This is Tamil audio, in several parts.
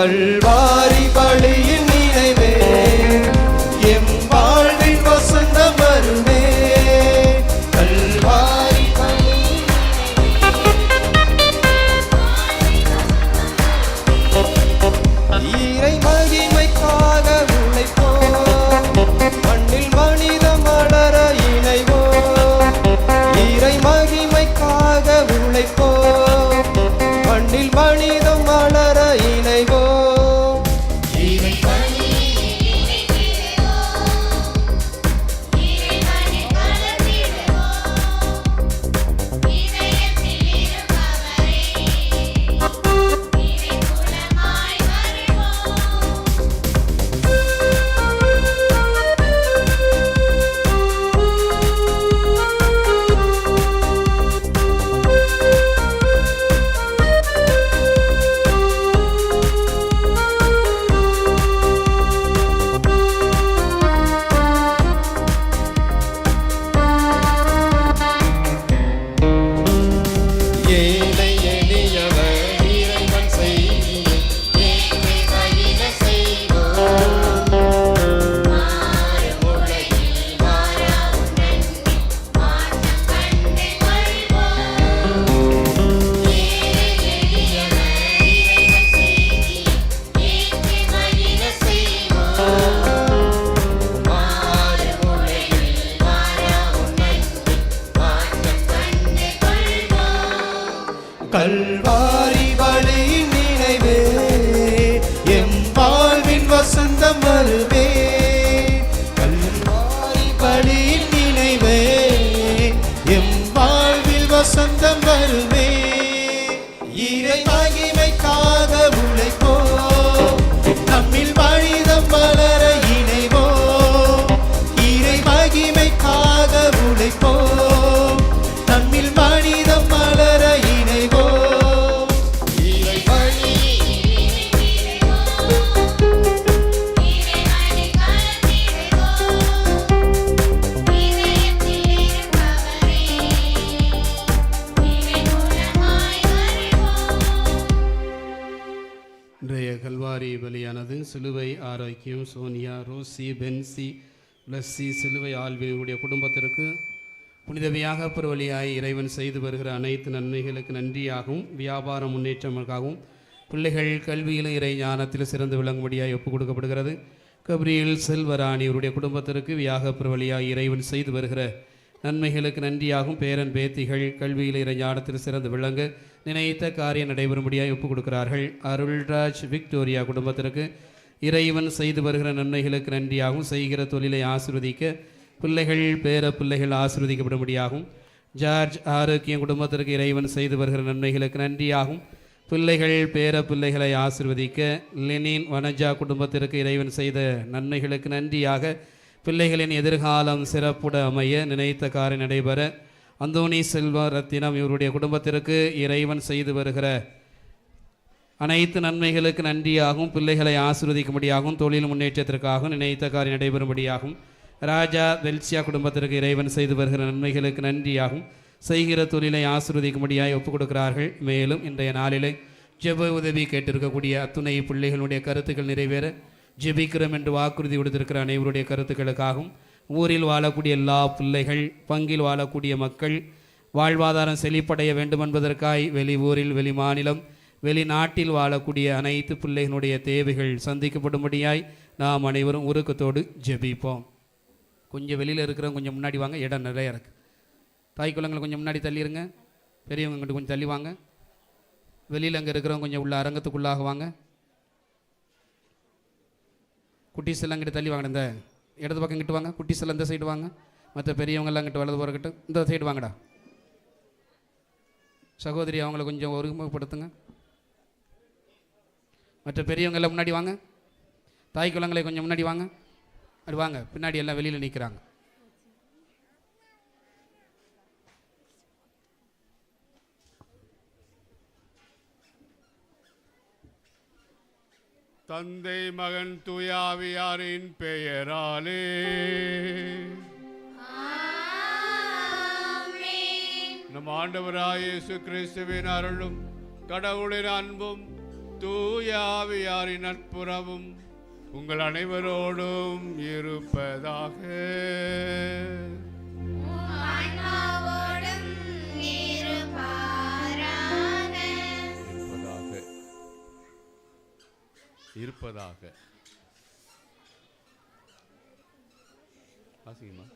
கல்வாரி பலியின் நினைவே எம் வாழ்வின் வசந்தம் வருமே. கல்வாரி ஈரை மகிமைக்காக உழைப்போம், மண்ணில் மனிதம் வளர இணைவோம். ஈரை மகிமைக்காக உழைப்போம், மண்ணில் மனிதம் வளர இணைவோம். கல்வாரி பலியின் நினைவே எம் வாழ்வின் வசந்தம் வருமே. கல்வாரி பலியின் நினைவே எம் வாழ்வில் வசந்தம் வருமே. இறை மகிமைக்காக உழைப்போம், நம்மில் மனிதம் வளர இணைவோம். இறை மகிமைக்காக உழைப்போம், நம்மில் மனிதம் வளர இணைவோம். இன்றைய கல்வாரி பலியானது சிலுவை ஆரோக்கியம் சோனியா, ரோசி, பென்சி, பிளஸ்ஸி, சிலுவை ஆல்வினுடைய குடும்பத்திற்கு புனித வியாகப்பர் வழியாய் இறைவன் செய்து வருகிற அனைத்து நன்மைகளுக்கு நன்றியாகவும் வியாபார முன்னேற்றங்களுக்காகவும் பிள்ளைகள் கல்வியிலும் இறை ஞானத்தில் சிறந்து விளங்கும்படியாய் ஒப்புக் கொடுக்கப்படுகிறது. கப்ரியல் செல்வராணி இவருடைய குடும்பத்திற்கு வியாகப்பர் வழியாய் இறைவன் செய்து வருகிற நன்மைகளுக்கு நன்றியாகவும் பேரன் பேத்திகள் கல்வியில் இறை ஞானத்தில் சிறந்து விளங்க நினைத்த காரியம் நடைபெறும்படியாய் ஒப்புக் கொடுக்கிறார்கள். அருள்ராஜ் விக்டோரியா குடும்பத்திற்கு இறைவன் செய்து வருகிற நன்மைகளுக்கு நன்றியாகவும் செய்கிற தொழிலை ஆசீர்வதிக்க பிள்ளைகள் பேர பிள்ளைகள் ஆசீர்வதிக்கப்படும்படியாகவும் ஜார்ஜ் ஆரோக்கியம் குடும்பத்திற்கு இறைவன் செய்து வருகிற நன்மைகளுக்கு நன்றியாகவும் பிள்ளைகள் பேர பிள்ளைகளை ஆசீர்வதிக்க லெனின் வனஜா குடும்பத்திற்கு இறைவன் செய்த நன்மைகளுக்கு நன்றியாக பிள்ளைகளின் எதிர்காலம் சிறப்புட அமைய நினைத்த காரியம் நடைபெற அந்தோனி செல்வ ரத்தினம் இவருடைய குடும்பத்திற்கு இறைவன் செய்து வருகிற அனைத்து நன்மைகளுக்கு நன்றியாகவும் பிள்ளைகளை ஆசீர்வதிக்கும்படியாகவும் தொழில் முன்னேற்றத்திற்காகவும் நினைத்த காரியம் நடைபெறும்படியாகவும் ராஜா வெல்சியா குடும்பத்திற்கு இறைவன் செய்து வருகிற நன்மைகளுக்கு நன்றியாகவும் செய்கிற தொழிலை ஆசீர்வதிக்கும்படியாய் ஒப்புக் கொடுக்கிறார்கள். மேலும் இன்றைய நாளிலே ஜெப உதவி கேட்டிருக்கக்கூடிய அத்துணை பிள்ளைகளுடைய கருத்துக்கள் நிறைவேற ஜெபிக்கிறோம் என்று வாக்குறுதி கொடுத்திருக்கிற அனைவருடைய கருத்துக்களுக்காகவும் ஊரில் வாழக்கூடிய எல்லா பிள்ளைகள் பங்கில் வாழக்கூடிய மக்கள் வாழ்வாதாரம் செழிப்படைய வேண்டும் என்பதற்காய் வெளி ஊரில் வெளி மாநிலம் வெளிநாட்டில் வாழக்கூடிய அனைத்து பிள்ளைகளுடைய தேவைகள் சந்திக்கப்படும்படியாய் நாம் அனைவரும் உருக்கத்தோடு ஜெபிப்போம். கொஞ்சம் வெளியில் இருக்கிறவங்க கொஞ்சம் முன்னாடி வாங்க, இடம் நிறைய இருக்குது. தாய் குழந்தைங்களை கொஞ்சம் முன்னாடி தள்ளிடுங்க, பெரியவங்க கிட்ட கொஞ்சம் தள்ளி வாங்க. வெளியில் அங்கே இருக்கிறவங்க கொஞ்சம் உள்ள அரங்கத்துக்குள்ளாக வாங்க. குட்டீஸ் எல்லாம் கிட்ட தள்ளி வாங்க, இந்த இடது பக்கம் கிட்ட வாங்க. குட்டீஸ் எல்லாம் இந்த சைடு வாங்க, மற்ற பெரியவங்கெல்லாம் கிட்ட வலது போகிறக்கிட்ட இந்த சைடு வாங்கடா. சகோதரி அவங்கள கொஞ்சம் ஒருமுகப்படுத்துங்க. மற்ற பெரியவங்க எல்லாம் முன்னாடி வாங்க. தாய் குழந்தைகளை கொஞ்சம் முன்னாடி வாங்க, அப்படி வாங்க. பின்னாடி எல்லாம் வெளியில் நிற்கிறாங்க. தந்தை மகன் தூயாவியாரின் பெயராலே நம் ஆண்டவராய் இயேசு கிறிஸ்துவின் அருளும் கடவுளின் அன்பும் தூயாவியாரின் நட்புறவும் உங்கள் அனைவரோடும் இருப்பதாக. இருப்பதாக. வாசிங்கம்மா.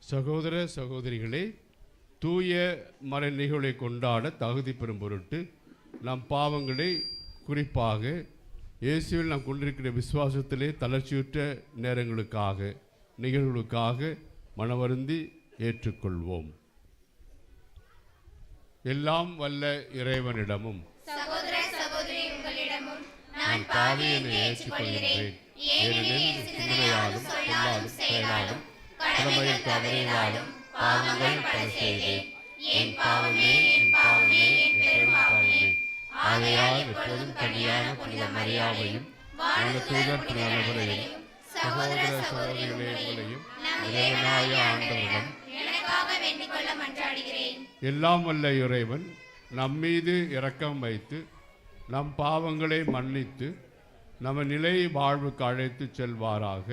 சகோதர சகோதரிகளே, தூய மறை நிகழ்வை கொண்டாட தகுதி பெறும் பொருட்டு நம் பாவங்களை, குறிப்பாக இயேசுவில் நாம் கொண்டிருக்கிற விசுவாசத்திலே தளர்ச்சியுற்ற நேரங்களுக்காக, நிகழ்வுகளுக்காக மனவருந்தி ஏற்றுக்கொள்வோம். எல்லாம் வல்ல இறைவனிடமும் நான் பாவியனை ஏற்றுக்கொள்கிறேன். ஏனெனில் சிந்தனையாலும் சொல்லாலும் செயலாலும் கடமையில் தவறினாலும் பாவங்கள் பல செய்தேன். என் பாவமே, என் பாவமே, என் பெரும் பாவமே. ஆகையால் எப்போதும் கன்னியான புனித மரியாவையும் தூதர் அனைவரையும் சகோதர சகோதரிகளையும் இறைவனாய ஆண்டவரிடம் எல்லாம் வல்ல இறைவன் நம்மீது இரக்கம் வைத்து நம் பாவங்களை மன்னித்து நம்ம நிலை வாழ்வுக்கு அழைத்து செல்வாராக.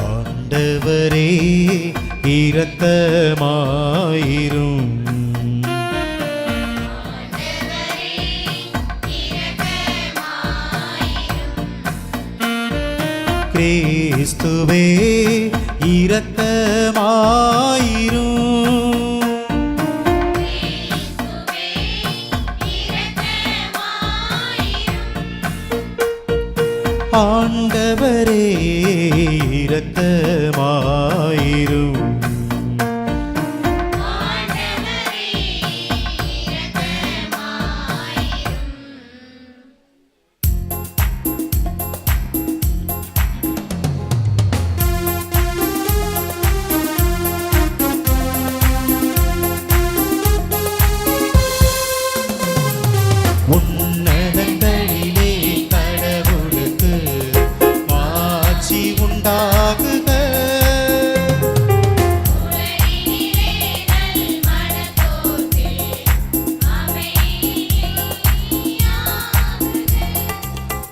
ஆண்டவரே இரக்கமாயிரும். கிறிஸ்துவே இரக்கமாயிரும். ஆண்டவரே இரக்கமாயிரும். உன்னதங்களிலே கடவுளுக்கு ஆட்சி உண்டாகுக.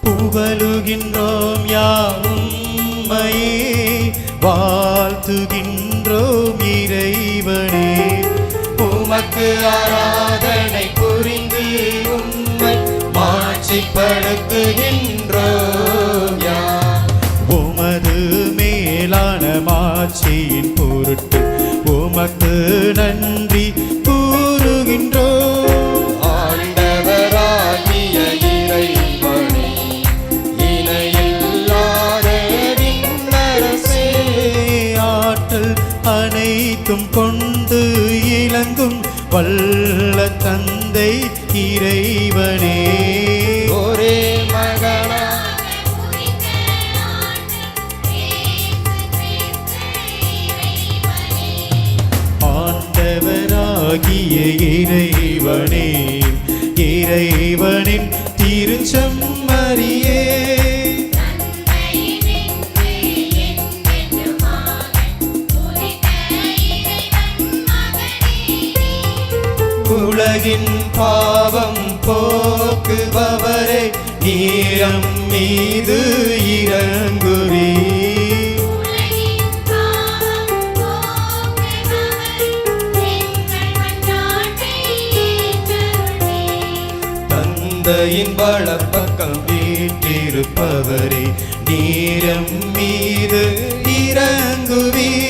புகழுகின்றோம் யாவும்மையே, வாழ்த்துகின்றோம் இறைவனே. உமக்கு ஆராதனை புரிந்து உம்மை மாட்சிப்படுத்துகின்றோம் யாம். உமது மேலான மாட்சியின் பொருட்டு உமக்கு நன்றி கூறுகின்றோம். ஆண்டவராகிய இறைவனே, இணையில்லாத விண்ணரசே, ஆற்றல் அனைத்தும் கொண்டு இலங்கும் வல்ல தந்தை இறைவனே, ஒரே மகனாக ஆண்டவராகிய இறைவனே, இறைவனின் திருச்செம்மறியே உலகின் பாவம் போக்குபவரே நீரம் மீது இறங்குவீர். தந்தையின் வலப்பக்கம் வீற்றிருப்பவரே நீரம் மீது இறங்குவீர்.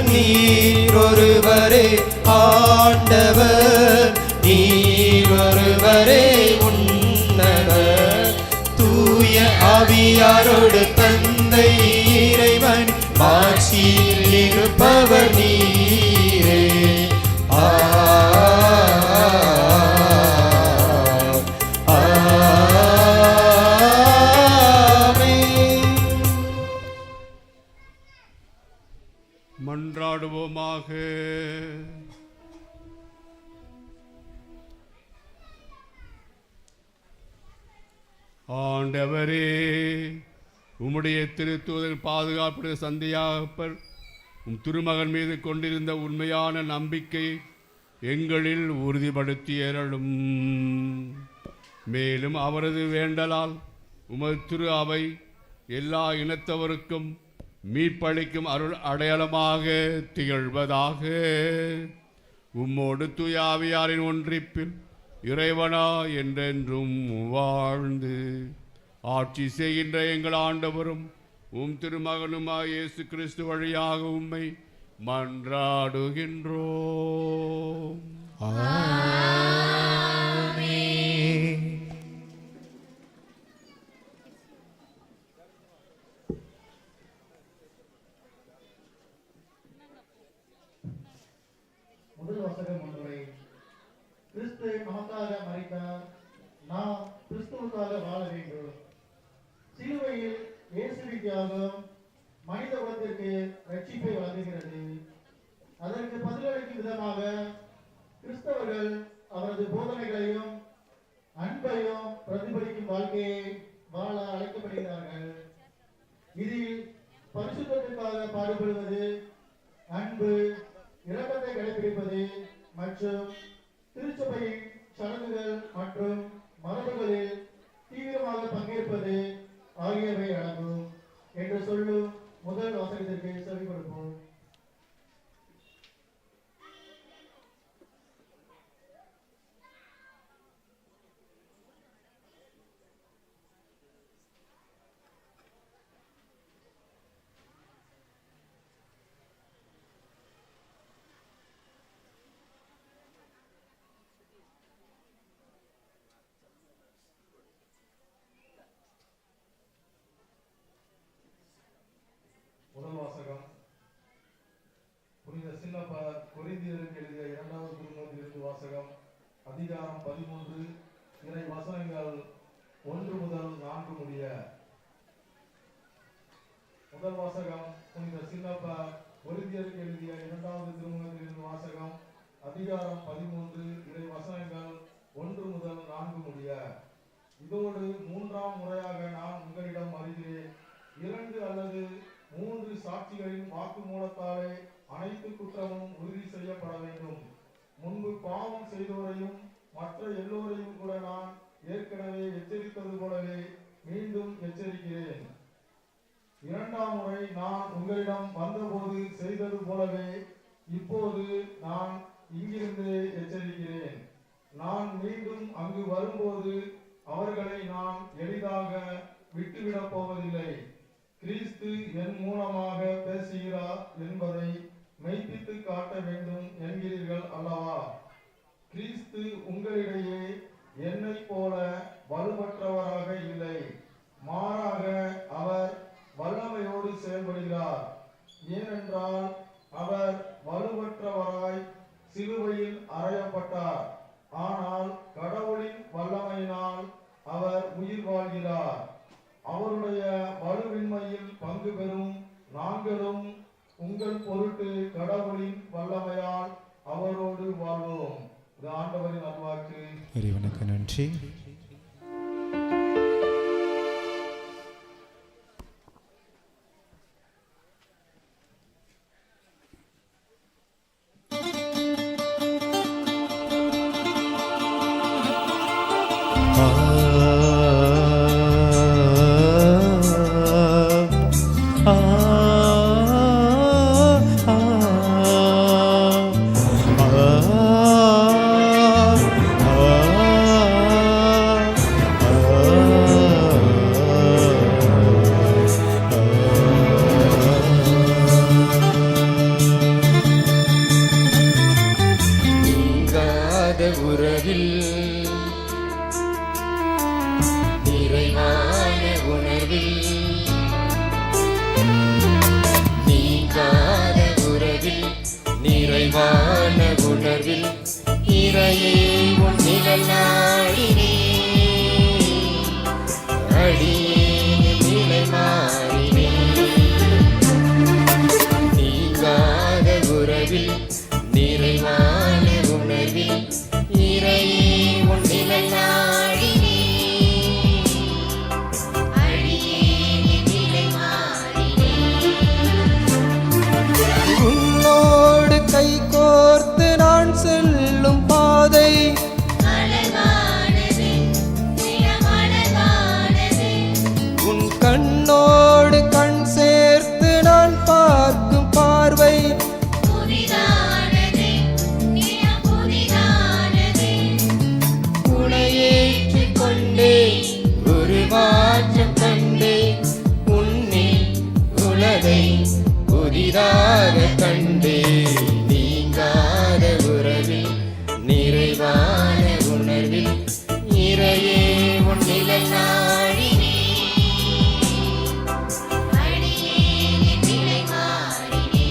நீர் ஒருவரே ஆண்டவர், நீர் ஒருவரே உன்னதர், தூய ஆவியாரோடு தந்தை இறைவன் ஆட்சியில் இருப்பவர் நீரே. மன்றாடுவோமாக. ஆண்டவரே, உம்முடைய திருத்தூதர் பாதுகாப்புடைய சந்தையாகப்பர் உம் திருமகன் மீது கொண்டிருந்த உண்மையான நம்பிக்கை எங்களில் உறுதிப்படுத்தி அருளும். மேலும் அவரது வேண்டலால் உமது திரு அவை எல்லா இனத்தவருக்கும் மீட்பளிக்கும் அருள் அடையாளமாக திகழ்வதாக. உம்மோடு தூய ஆவியாரின் ஒன்றிப்பில் இறைவனா என்றென்றும் வாழ்ந்து ஆட்சி செய்கின்ற எங்கள் ஆண்டவரும் உம் திருமகனுமாய் இயேசு கிறிஸ்து வழியாக உம்மை மன்றாடுகின்றோம். முதல் வாசகம் ஒன்றை. கிறிஸ்து நமக்காக மரித்தார், நாம் கிறிஸ்துவுக்காக வாழ வேண்டும். சிலுவையில் இயேசுவின் தியாகம் மனித குலத்திற்கு ரட்சிப்பை வழங்குகிறது. அதற்கு பதிலளிக்கும் விதமாக கிறிஸ்தவர்கள் அவரது போதனைகளையும் அன்பையும் பிரதிபலிக்கும் வாழ்க்கையை வாழ அழைக்கப்படுகிறார்கள். இதில் பரிசுத்தத்திற்காக பாடுபடுவது, அன்பு, இரக்கத்தை கடைபிடிப்பது மற்றும் திருச்சபையின் சடங்குகள் மற்றும் மரபுகளில் தீவிரமாக பங்கேற்பது ஆகியவை அடங்கும் என்று சொல்லும் முதல் வாசகத்திற்கு செவி கொடுப்போம். முதல் வாசகம். புனித சின்னப்பா கொரிந்தியருக்கு எழுதிய 2வது திருமுகத்திலிருந்து வாசகம். அதிகாரம் 13, இறை வசனங்கள் 1 முதல் 4 முடிய. முதல் வாசகம். புனித சின்னப்பா கொரிந்தியருக்கு எழுதிய 2வது திருமுகத்திலிருந்து வாசகம். அதிகாரம் 13, இறை வசனங்கள் 1 முதல் 4 முடிய. இதோடு 3ஆம் முறையாக நான் உங்களிடம் வருகிறேன். 2 அல்லது 3 சாட்சிகளின் வாக்குமூலத்தாலே அனைத்து குற்றமும் உறுதி செய்யப்பட வேண்டும். முன்பு பாவம் செய்தோரையும் மற்ற எல்லோரையும் கூட நான் ஏற்கனவே எச்சரித்தது போலவே மீண்டும் எச்சரிக்கிறேன். 2ஆம் முறை நான் உங்களிடம் வந்தபோது செய்தது போலவே இப்போது நான் இங்கிருந்து எச்சரிக்கிறேன். நான் மீண்டும் அங்கு வரும்போது அவர்களை நான் எளிதாக விட்டுவிடப் போவதில்லை. கிறிஸ்து என் மூலமாக பேசுகிறார் என்பதை மெய்ப்பித்து காட்ட வேண்டும் என்கிறீர்கள் அல்லவா? கிறிஸ்து உங்களிடையே என்னை போல வலுவற்றவராக இல்லை, மாறாக அவர் வல்லமையோடு செயல்படுகிறார். ஏனென்றால் அவர் வலுவற்றவராய் சிலுவையில் அறையப்பட்டார். ஆனால் கடவுளின் வல்லமையினால் அவர் உயிர் வாழ்கிறார். அவருடைய வலுவின்மையில் பங்கு பெறும் நாங்களும் உங்கள் பொருட்டு கடவுளின் வல்லமையால் அவரோடு வாழ்வோம். இது ஆண்டவரின் அருள்வாக்கு. இறைவனுக்கு நன்றி. நிறைவான உணர்வில் இறையே உன் நிழல் நாடினே, அடியேன் நிலை மாறினே. நீங்காத உறவில் நிறைவான உணர்வில் இறையே உன் நிழல் நாடினே, அடியேன் நிலை மாறினே. உன்னோடு கை கோர்த்து நான் செல்லும் பாதை உன் கண்ணோடு கண் சேர்த்து நான் பார்க்கும் பார்வை உனையேற்றிக் கொண்டே ஒரு மாற்றம் கண்டே, உன்னை உலகை புதிதாக கண்டே. நீங்காத உறவில் நிறைவான உணர்வில் இறையே உன் நிழல் நாடினே, அடியேன் நிலை மாறினே.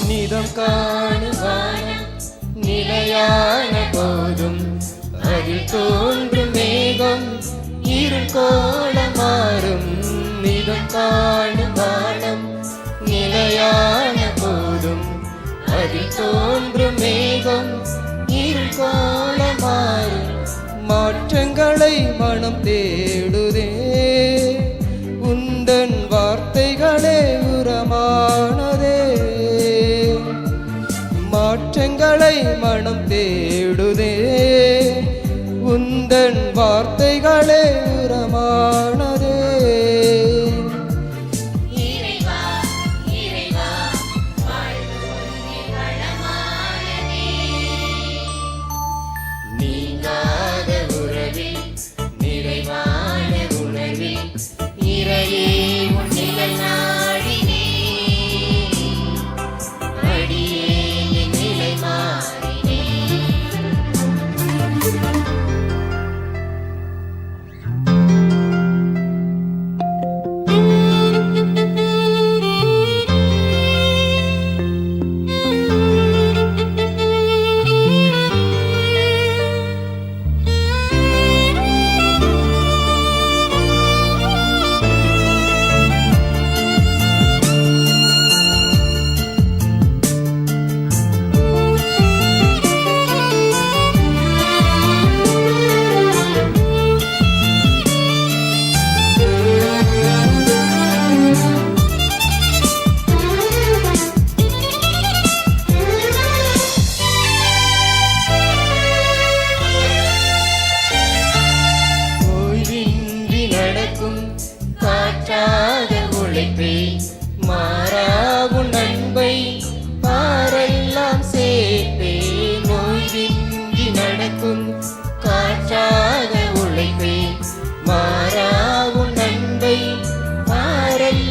நிதம் காணும் வானம் நிலையான போதும் அதில் தோன்றும் மேகம் இருள் கோலமாறும். நிதம் காணும் வானம் நிலையான போதும் அதில் தோன்றும் மேகம் இருள் கோலமாறும். மாற்றங்களை மனம் தேடுதே, உந்தன் வார்த்தைகளே உரமானதே. மாற்றங்களை மனம் தேடுதே, உந்தன் வார்த்தைகளே உரமானதே. நீங்காத உறவில் நிறைவான உணர்வில் இறையே உன் நிழல் நாடினே, அடியேன் நிலை மாறினே.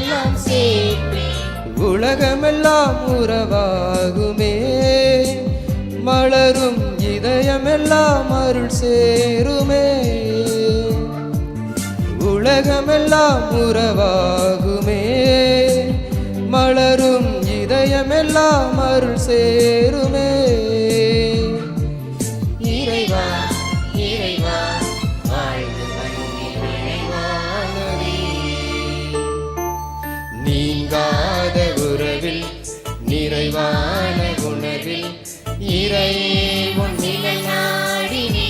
எல்லாம் சேர்ப்பேன். உலகமெல்லாம் உறவாகுமே, மலரும் இதயமெல்லாம் அருள் சேருமே. உலகமெல்லாம் உறவாகுமே, மலரும் இதயமெல்லாம் அருள் சேருமே. இறைவா இறைவா வாழ்வு மண்ணில் நிறைவானதே. நீங்காத உறவில் நிறைவான உணர்வில் இறையே உன் நிழல் நாடினேன்.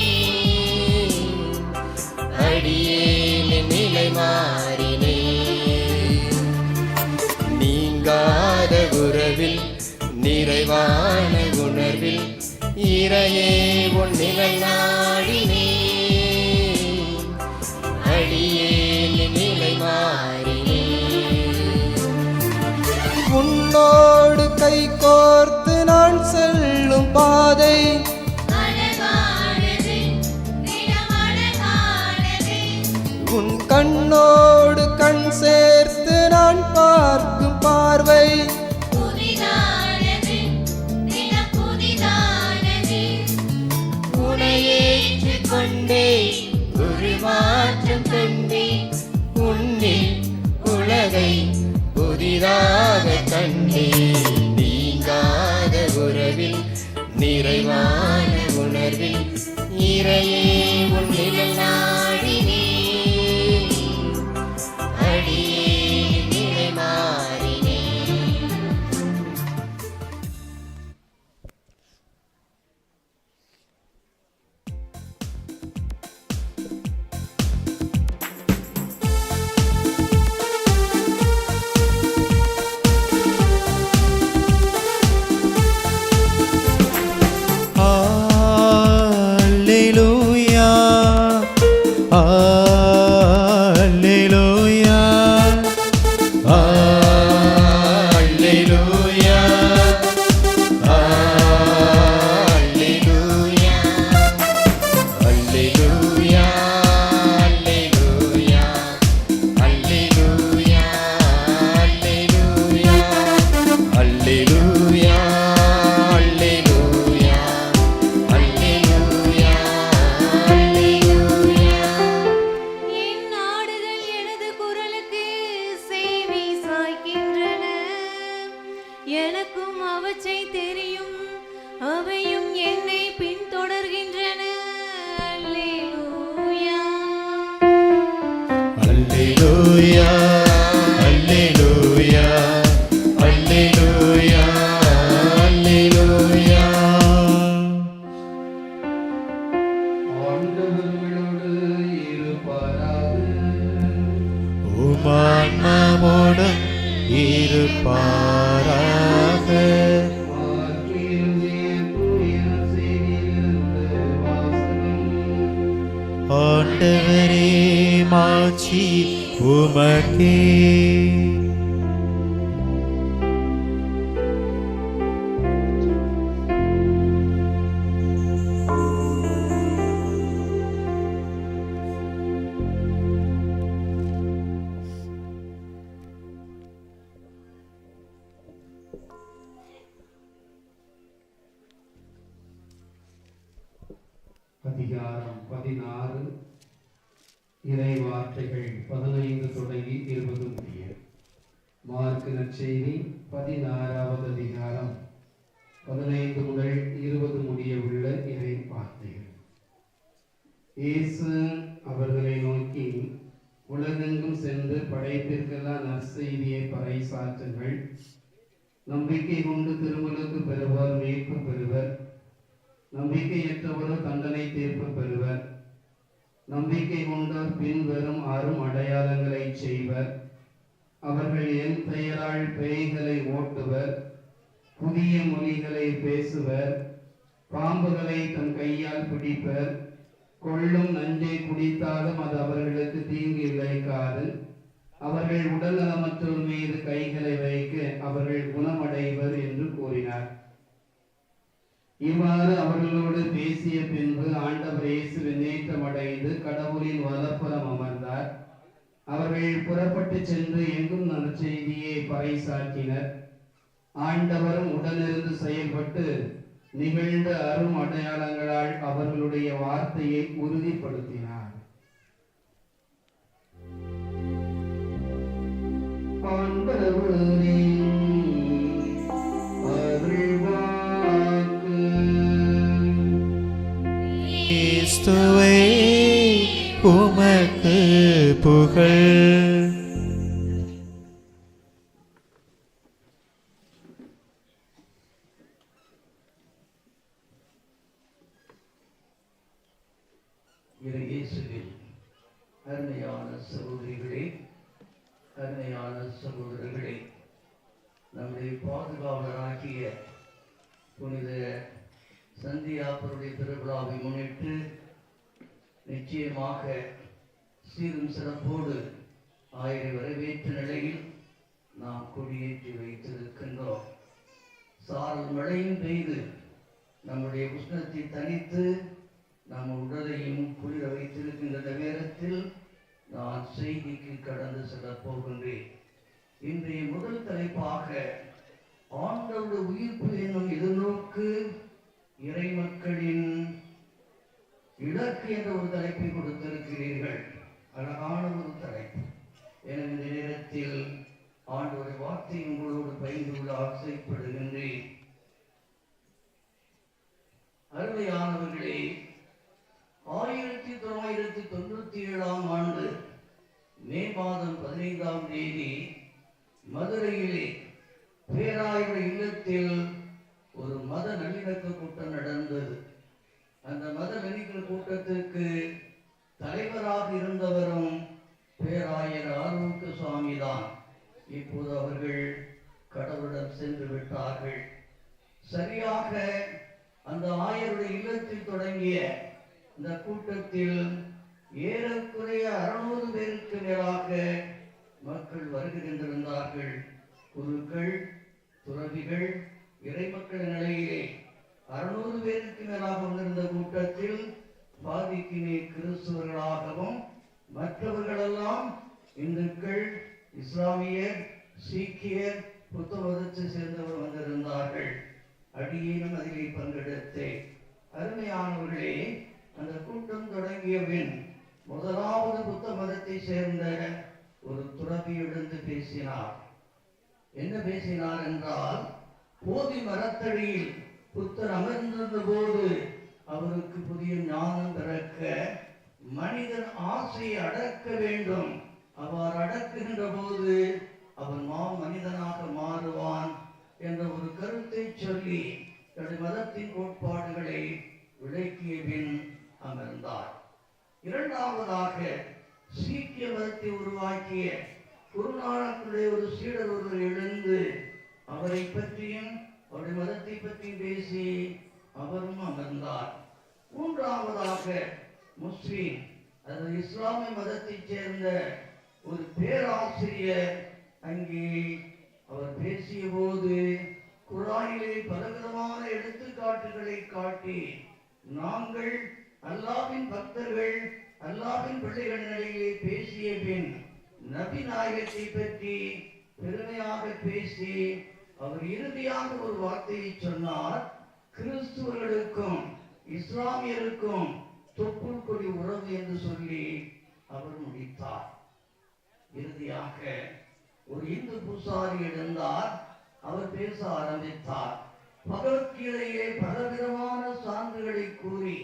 அடியேன் நிலை மாறினேன். நீங்காத உறவில் நிறைவான உணர்வில் இறையே உன் நிழல் நாடினேன். அடியேன் நிலை மாறினேன். உன்னோடு கை கோர்த்து நான் செல்லும் பாதை அழகானது, நிலம் அழகானது. உன் கண்ணோடு கண் சேர்த்து நான் பார்க்கும் பார்வை புதிதானது, நிலம் புதிதானது. உன்னை ஏற்றுக்கொண்டே ஒரு மாற்றம் கண்டேன். உன்னில் உலகை புதிதாக கண்டே. நீங்காத உறவில் நிறைவான உணர்வில் இறையே உன் நிழல் நாடினேன். அடியேன் நிலை மாறினேன். Alleluia, Alleluia, Alleluia, அல்லேலூயா அல்லேலூயா அல்லேலூயா அல்லேலூயா அல்லேலூயா அல்லேலூயா அல்லேலூயா அல்லேலூயா அல்லேலூயா. என் நாடுகள் எனது குரலுக்கு செவி சாய்க்கின்றன. எனக்கும் அவற்றை தெரியும், அவையும் என்னை பின்தொடர்கின்றன. அல்லேலூயா. Alleluia, Alleluia, Alleluia, Alleluia. ஆண்டவர்களோடு இருப்பாராக. உமான்மாவோடும் இருப்பாராக. மாற்றியுமே தூய செய்தியிலிருந்து வாசகம். ஆண்டவரே மாட்சி உமக்கே. அதிகாரம் 16 இறை வார்த்தைகள் 15 தொடங்கி 20 முடிய. மார்க்கு நற்செய்தி 16வது அதிகாரம் 15 முதல் 20 முடிய உள்ள இறை வார்த்தைகள். இயேசு அவர்களை நோக்கி, உலகெங்கும் சென்று படைப்பிற்கெல்லாம் நற்செய்தியை பறைசாற்றுங்கள். நம்பிக்கை கொண்டு திருமுழுக்கு பெறுவார் மீட்பு பெறுவர். நம்பிக்கையற்றவரோ தண்டனை தீர்ப்பு பெறுவர். நம்பிக்கை கொண்டோர் பின்வரும் அரும் அடையாளங்களை செய்வர். அவர்கள் என் பெயரால் பேய்களை ஓட்டுவர், புதிய மொழிகளை பேசுவர், பாம்புகளை தம் கையால் பிடிப்பர், கொள்ளும் நஞ்சை குடித்தாலும் அது அவர்களுக்கு தீங்கு விளைவிக்காது. அவர்கள் உடல் நலமற்றோர் மீது கைகளை வைக்க அவர்கள் குணமடைவர் என்று கூறினார். இவ்வாறு அவர்களோடு பேசிய பின்பு ஆண்டவர் இயேசு கடவுளின் வலப்புறம் அமர்ந்தார். அவர்கள் புறப்பட்டு சென்று எங்கும் நற்செய்தி பறைசாற்றினர். ஆண்டவரும் உடனிருந்து செயல்பட்டு நிகழ்ந்த அரும் அடையாளங்களால் அவர்களுடைய வார்த்தையை உறுதிப்படுத்தினார். ஆண்டவரே, அருள்வாக்கு. கிறிஸ்துவே உமக்கு புகழ். இயேசுவில் அருமையான சகோதரிகளே, அருமையான சகோதரர்களே, நம்முடைய பாதுகாவலராகிய புனித சந்தியாப்பருடைய திருவிழாவை முன்னிட்டு நிச்சயமாக சீரும் சிறப்போடு ஆயிர வரவேற்ற நிலையில் நாம் கொடியேற்றி வைத்திருக்கின்றோம். சாரல் மழையும் பெய்து நம்முடைய உஷ்ணத்தை தணித்து நம் உடலையும் குளிர வைத்திருக்கின்ற நேரத்தில் நான் செய்திக்கு கடந்து செல்ல போகின்றேன். இன்றைய முதல் தலைப்பாக ஆண்டவருடைய உயிர்ப்பு என்னும் எதிர்நோக்கு இறை மக்களின் இலக்கு என்ற ஒரு தலைப்பை கொடுத்திருக்கிறீர்கள். அழகான ஒரு தலைப்பு. எனவே இந்த நேரத்தில் ஆண்டவருடைய வார்த்தை உங்களோடு பகிர்ந்து கொள்ள ஆசைப்படுகின்றேன். அருமையானவர்களே, 1997 ஆண்டு மே மாதம் 15ஆம் தேதி மதுரையிலே பேராயர் இல்லத்தில் ஒரு மத நல்லிணக்க கூட்டம் நடந்தது. அந்த மத நல்லிணக்க கூட்டத்திற்கு தலைவராக இருந்தவரும் பேராயர் ஆரோக்கிய சுவாமி தான். இப்போது அவர்கள் கடவுளிடம் சென்று விட்டார்கள். சரியாக அந்த ஆயருடைய இல்லத்தில் தொடங்கிய இந்த கூட்டத்தில் ஏறக்குறைய 600 பேருக்கு மேலாக மக்கள் வருகின்றிருந்தார்கள். குருக்கள், துறவிகள், இறைமக்கள் நிலையிலே 600 பேருக்கு மேலாக வந்திருந்த கூட்டத்தில் பாதிக்கு மேல் கிறிஸ்துவர்களாகவும் மற்றவர்களெல்லாம் இந்துக்கள், இஸ்லாமியர், சீக்கியர், புத்த மதத்தை சேர்ந்தவர் வந்திருந்தார்கள். அடியேனும் அதிலே பங்கெடுத்தேன். அருமையானவர்களே, அந்த கூட்டம் தொடங்கிய பின் முதலாவது புத்த மதத்தை சேர்ந்த ஒரு துறவி எழுந்து பேசினார். என்ன பேசினார் என்றால், போதி மரத்தடியில் புத்தர் அமர்ந்திருந்த போது அவருக்கு புதிய ஞானம் பிறக்க மனிதன் ஆசையை அடக்க வேண்டும். அவ்வாறு அடக்குகின்ற போது அவன் மனிதனாக மாறுவான் என்ற ஒரு கருத்தை சொல்லி தன்னுடைய மதத்தின் கோட்பாடுகளை விளக்கிய பின் அமர்ந்தார். இரண்டாவதாக சீக்கிய மதத்தை உருவாக்கிய குருநானக்குடைய ஒரு சீடர் ஒருவர் எழுந்து அவரை பற்றியும் அவருடைய மதத்தை பற்றி பேசி அவரும் அமர்ந்தார். மூன்றாவதாக முஸ்லிம், அது இஸ்லாமிய மதத்தைச் சேர்ந்த ஒரு பேராசிரியர் அங்கே அவர் பேசிய போது குர்ஆனிலே பலவிதமான எடுத்துக்காட்டுகளை காட்டி நாங்கள் அல்லாஹ்வின் பக்தர்கள், அல்லாஹ்வின் பிள்ளைகள் நிலையிலே பேசிய பின் நபி நாயகத்தை பற்றி பெருமையாக பேசி அவர் இறுதியாக ஒரு வார்த்தையை சொன்னார். கிறிஸ்துவர்களுக்கும் இஸ்லாமியருக்கும் தொப்புள் கொடி உறவு என்று சொல்லி அவர் முடித்தார். இறுதியாக ஒரு இந்து பூசாரி எழுந்தார். அவர் பேச ஆரம்பித்தார். பகவத்கீதையிலே பலவிதமான சான்றுகளை கூறி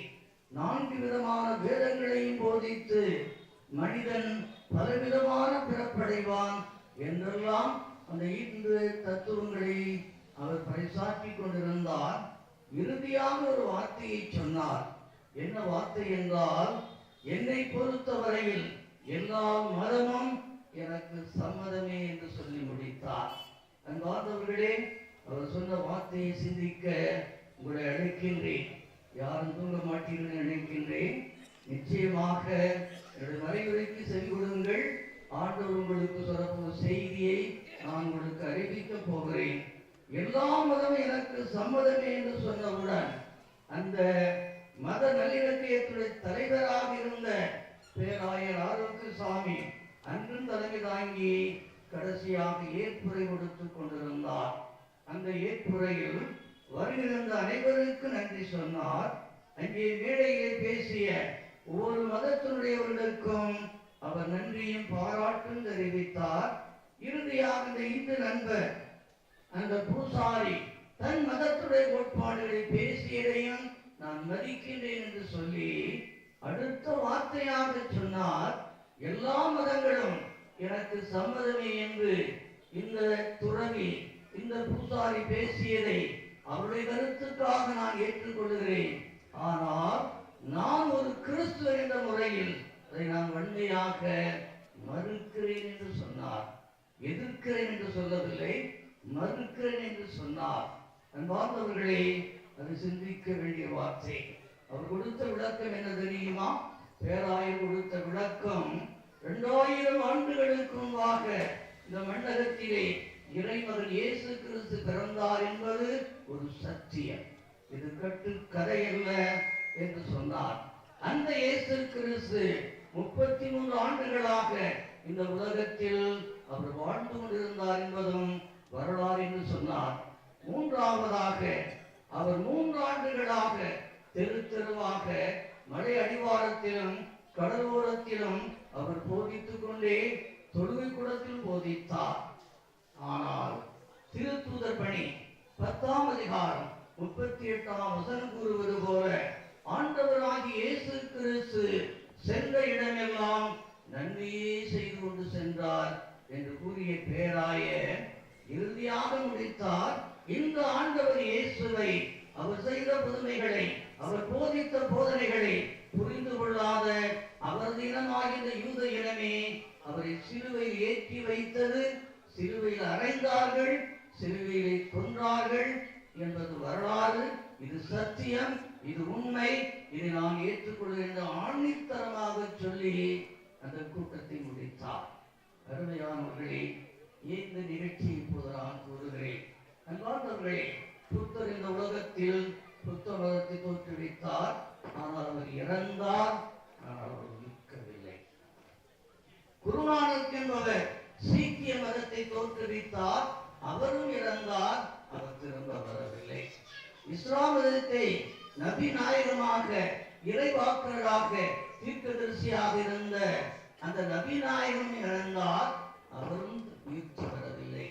4 விதமான வேதங்களையும் போதித்து மனிதன் பலவிதமான பிறப்படைவான் என்றெல்லாம் அந்த இந்து தத்துவங்களை அவர் பறைசாற்றிக் கொண்டிருந்தார். இறுதியாக ஒரு வார்த்தையை சொன்னார். என்ன வார்த்தை என்றால், என்னை பொறுத்தவரையில் எல்லா மதமும் எனக்கு சம்மதமே என்று சொல்லி முடித்தார். அன்பார்ந்தவர்களே, அவர் சொன்ன வார்த்தையை சிந்திக்க உங்களை அழைக்கின்றேன். யாரும் தூங்க மாட்டீர்கள் நினைக்கின்றேன். நிச்சயமாக என்னுடைய மறைவுரைக்கு செவி கொடுங்கள். ஆண்டவர் உங்களுக்கு சொல்லப்போகிற செய்தியை நான் உங்களுக்கு அறிவிக்க போகிறேன். எல்லா மதமும் எனக்கு சம்மதமே என்று சொன்னவுடன் அந்த மத நல்லிணக்கத்துடைய தலைவராக இருந்த பேராயர் ஆரோக்கிய சாமி அன்றும் தலைமை தாங்கி கடைசியாக ஏற்புரை கொடுத்துக் கொண்டிருந்தார். அந்த ஏற்புரையில் வருகின்ற அனைவருக்கு நன்றி சொன்னார். அங்கே மேடையிலே பேசிய ஒவ்வொரு மதத்தினுடையவர்களுக்கும் அவர் நன்றியும் பாராட்டும் தெரிவித்தார். இறுதியாக இந்த இந்து நண்பர் அந்த பூசாரி தன் மதத்துடைய கோட்பாடுகளை பேசியதையும் நான் மதிக்கின்றேன் என்று சொல்லி அடுத்த வார்த்தையாக சொன்னார், எல்லா மதங்களும் எனக்கு சம்மதமே என்று இந்த துறவி இந்த பூசாரி பேசியதை அவருடைய கருத்துக்காக நான் ஏற்றுக்கொள்கிறேன். ஆனால் நான் ஒரு கிறிஸ்துவ என்ற முறையில் அதை நான் வன்மையாக மறுக்கிறேன் என்று சொன்னார். எதிர்க்கிறேன் என்று சொல்லவில்லை, மறுக்கிறேன் என்று சொன்னார். அன்பார்ந்தவர்களே, அது சிந்திக்க வேண்டிய வார்த்தை. அவர் கொடுத்த விளக்கம் என்ன தெரியுமா? பேராயர் கொடுத்த விளக்கம் 2000 ஆண்டுகளுக்கு முன்பாக இந்த மண்டலத்திலே இறைமகன் இயேசு கிறிஸ்து பிறந்தார் என்பது ஒரு சத்தியம், இது கட்டு கதையல்ல என்று சொன்னார். அந்த இயேசு கிறிஸ்து 33 ஆண்டுகளாக இந்த உலகத்தில் அவர் வாழ்ந்து கொண்டிருந்தார் என்பதும் வரலாறு என்று சொன்னார். மூன்றாவதாக அவர் 3 ஆண்டுகளாக தெரு தெருவாக மலை அடிவாரத்திலும் கடலோரத்திலும் அவர் போதித்துக் கொண்டே தொழுகை கூடத்தில் போதித்தார். ஆனால் திருத்தூதர் பணி 10ஆம் அதிகாரம் 38ஆம் வசனம் கூறுவது போல ஆண்டவராகிய இயேசு கிறிஸ்து சென்ற இடமெல்லாம் நன்மையே செய்து கொண்டு சென்றார் என்று கூறிய பேராயர் இறுதியாக முடித்தார். இந்த ஆண்டவர் இயேசுவை அவர் செய்த புதுமைகளை அவர் போதித்த போதனைகளை புரிந்து கொள்ளாத அவரது இனமாகின்ற யூத இனமே அவரை சிலுவையில் ஏற்றி வைத்தது, சிலுவையில் அறைந்தார்கள், சிலுவையிலே கொன்றார்கள் என்பது வரலாறு. இது சத்தியம், இது உண்மை, இதை நான் ஏற்றுக்கொள்கின்ற ஆணித்தரமாக சொல்லி அந்த கூட்டத்தை முடித்தார். அருமையானவர்களே, இந்த நிகழ்ச்சி இப்போது நான் கூறுகிறேன். அன்பார்ந்தவர்களே, புத்தர் இந்த உலகத்தில் புத்த மதத்தை தோற்றுவித்தார். ஆனால் அவர் இறந்தார், ஆனால் அவர் நிற்கவில்லை. குருநானக் என்பவர் சீக்கிய மதத்தை தோற்றுவித்தார், அவரும் இறந்தார், அவர் திரும்ப வரவில்லை. இஸ்லாம் மதத்தை நபி நாயகமாக இறைவாக்கராக தீர்க்கதரிசியாக இருந்த அந்த நபி நாயகம் இறந்தார், அவரும் உயிர்த்து வரவில்லை.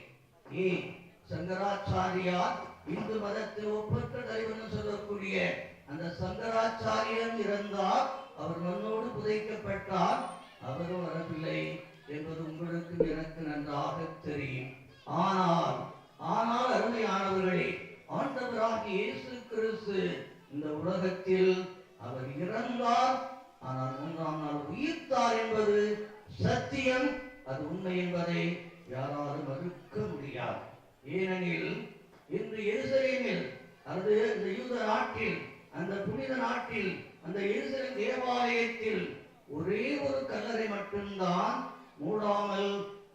ஏன்? சங்கராச்சாரியார் இந்து மதத்தில் ஒப்பற்ற தலைவர் சொல்லக்கூடிய அந்த சங்கராச்சாரியர் இறந்தார், அவர் மண்ணோடு புதைக்கப்பட்டார், அவரும் வரவில்லை என்பது உங்களுக்கு எனக்கு நன்றாக தெரியும். ஆனால் அருமையானவர்களே, ஆண்டவராகிய இயேசு கிறிஸ்து இந்த உலகத்தில் அவர் இறந்தார், ஆனால் 3ஆம் நாள் உயிர்த்தார் என்பது சத்தியம், அது உண்மை என்பதை யாராலும் மறுக்க முடியாது. ஏனெனில் இன்று எருசலேமில் அல்லது இந்த யூத நாட்டில், அந்த புனித நாட்டில், அந்த எருசலேம் தேவாலயத்தில் ஒரே ஒரு கல்லறை மட்டும்தான் மூடாமல்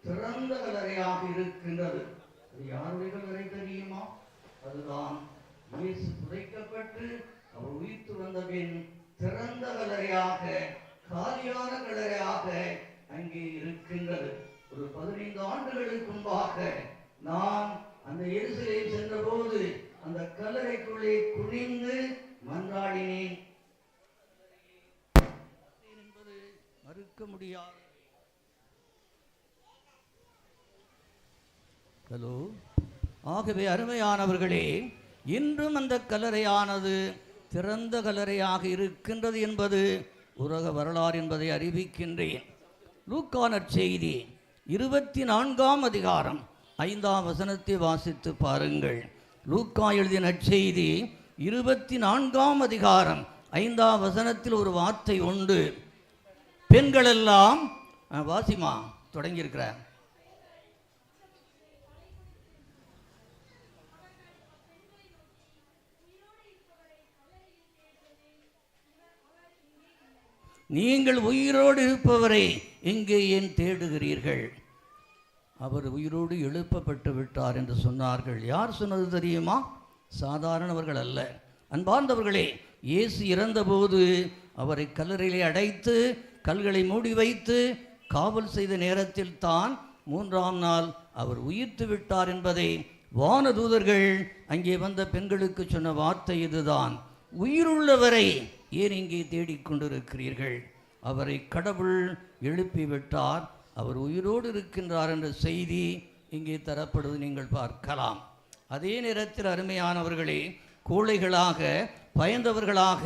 திறந்த கல்லறையாக இருக்கின்றது. அது யாருடைய கல்லறை தெரியுமா? அதுதான் இயேசு புதைக்கப்பட்டு அவர் உயிர்த்து வந்த பின் திறந்த கல்லறையாக, காலியான கல்லறையாக அங்கே இருக்கின்றது. ஒரு 15 ஆண்டுகளுக்கு முன்பாக நான் அந்த எருசலேம் சென்ற போது அந்த கல்லறைக்குள்ளே குனிந்து மன்றாடினேன் என்பது மறுக்க முடியாது. ஹலோ, ஆகவே அருமையானவர்களே, இன்றும் அந்த கல்லறையானது திறந்த கல்லறையாக இருக்கின்றது என்பது உலக வரலாறு என்பதை அறிவிக்கின்றேன். லூக்கா நற்செய்தி 24ஆம் அதிகாரம் 5ஆம் வசனத்தை வாசித்து பாருங்கள். லூக்கா எழுதிய நற்செய்தி 24ஆம் அதிகாரம் 5ஆம் வசனத்தில் ஒரு வார்த்தை உண்டு. பெண்கள் எல்லாம் வாசிமா தொடங்கியிருக்கிறார். நீங்கள் உயிரோடு இருப்பவரை எங்கே ஏன் தேடுகிறீர்கள்? அவர் உயிரோடு எழுப்பப்பட்டு விட்டார் என்று சொன்னார்கள். யார் சொன்னது தெரியுமா? சாதாரணவர்கள் அல்ல. அன்பார்ந்தவர்களே, இயேசு இறந்தபோது அவரை கல்லறையிலே அடைத்து கல்களை மூடி வைத்து காவல் செய்த நேரத்தில் தான் மூன்றாம் நாள் அவர் உயிர்த்து விட்டார் என்பதை வானதூதர்கள் அங்கே வந்த பெண்களுக்கு சொன்ன வார்த்தை இதுதான். உயிருள்ளவரை ஏன் இங்கே தேடிக்கொண்டிருக்கிறீர்கள்? அவரை கடவுள் எழுப்பிவிட்டார், அவர் உயிரோடு இருக்கின்றார் என்ற செய்தி இங்கே தரப்படுவது நீங்கள் பார்க்கலாம். அதே நேரத்தில் அருமையானவர்களே, கோழைகளாக பயந்தவர்களாக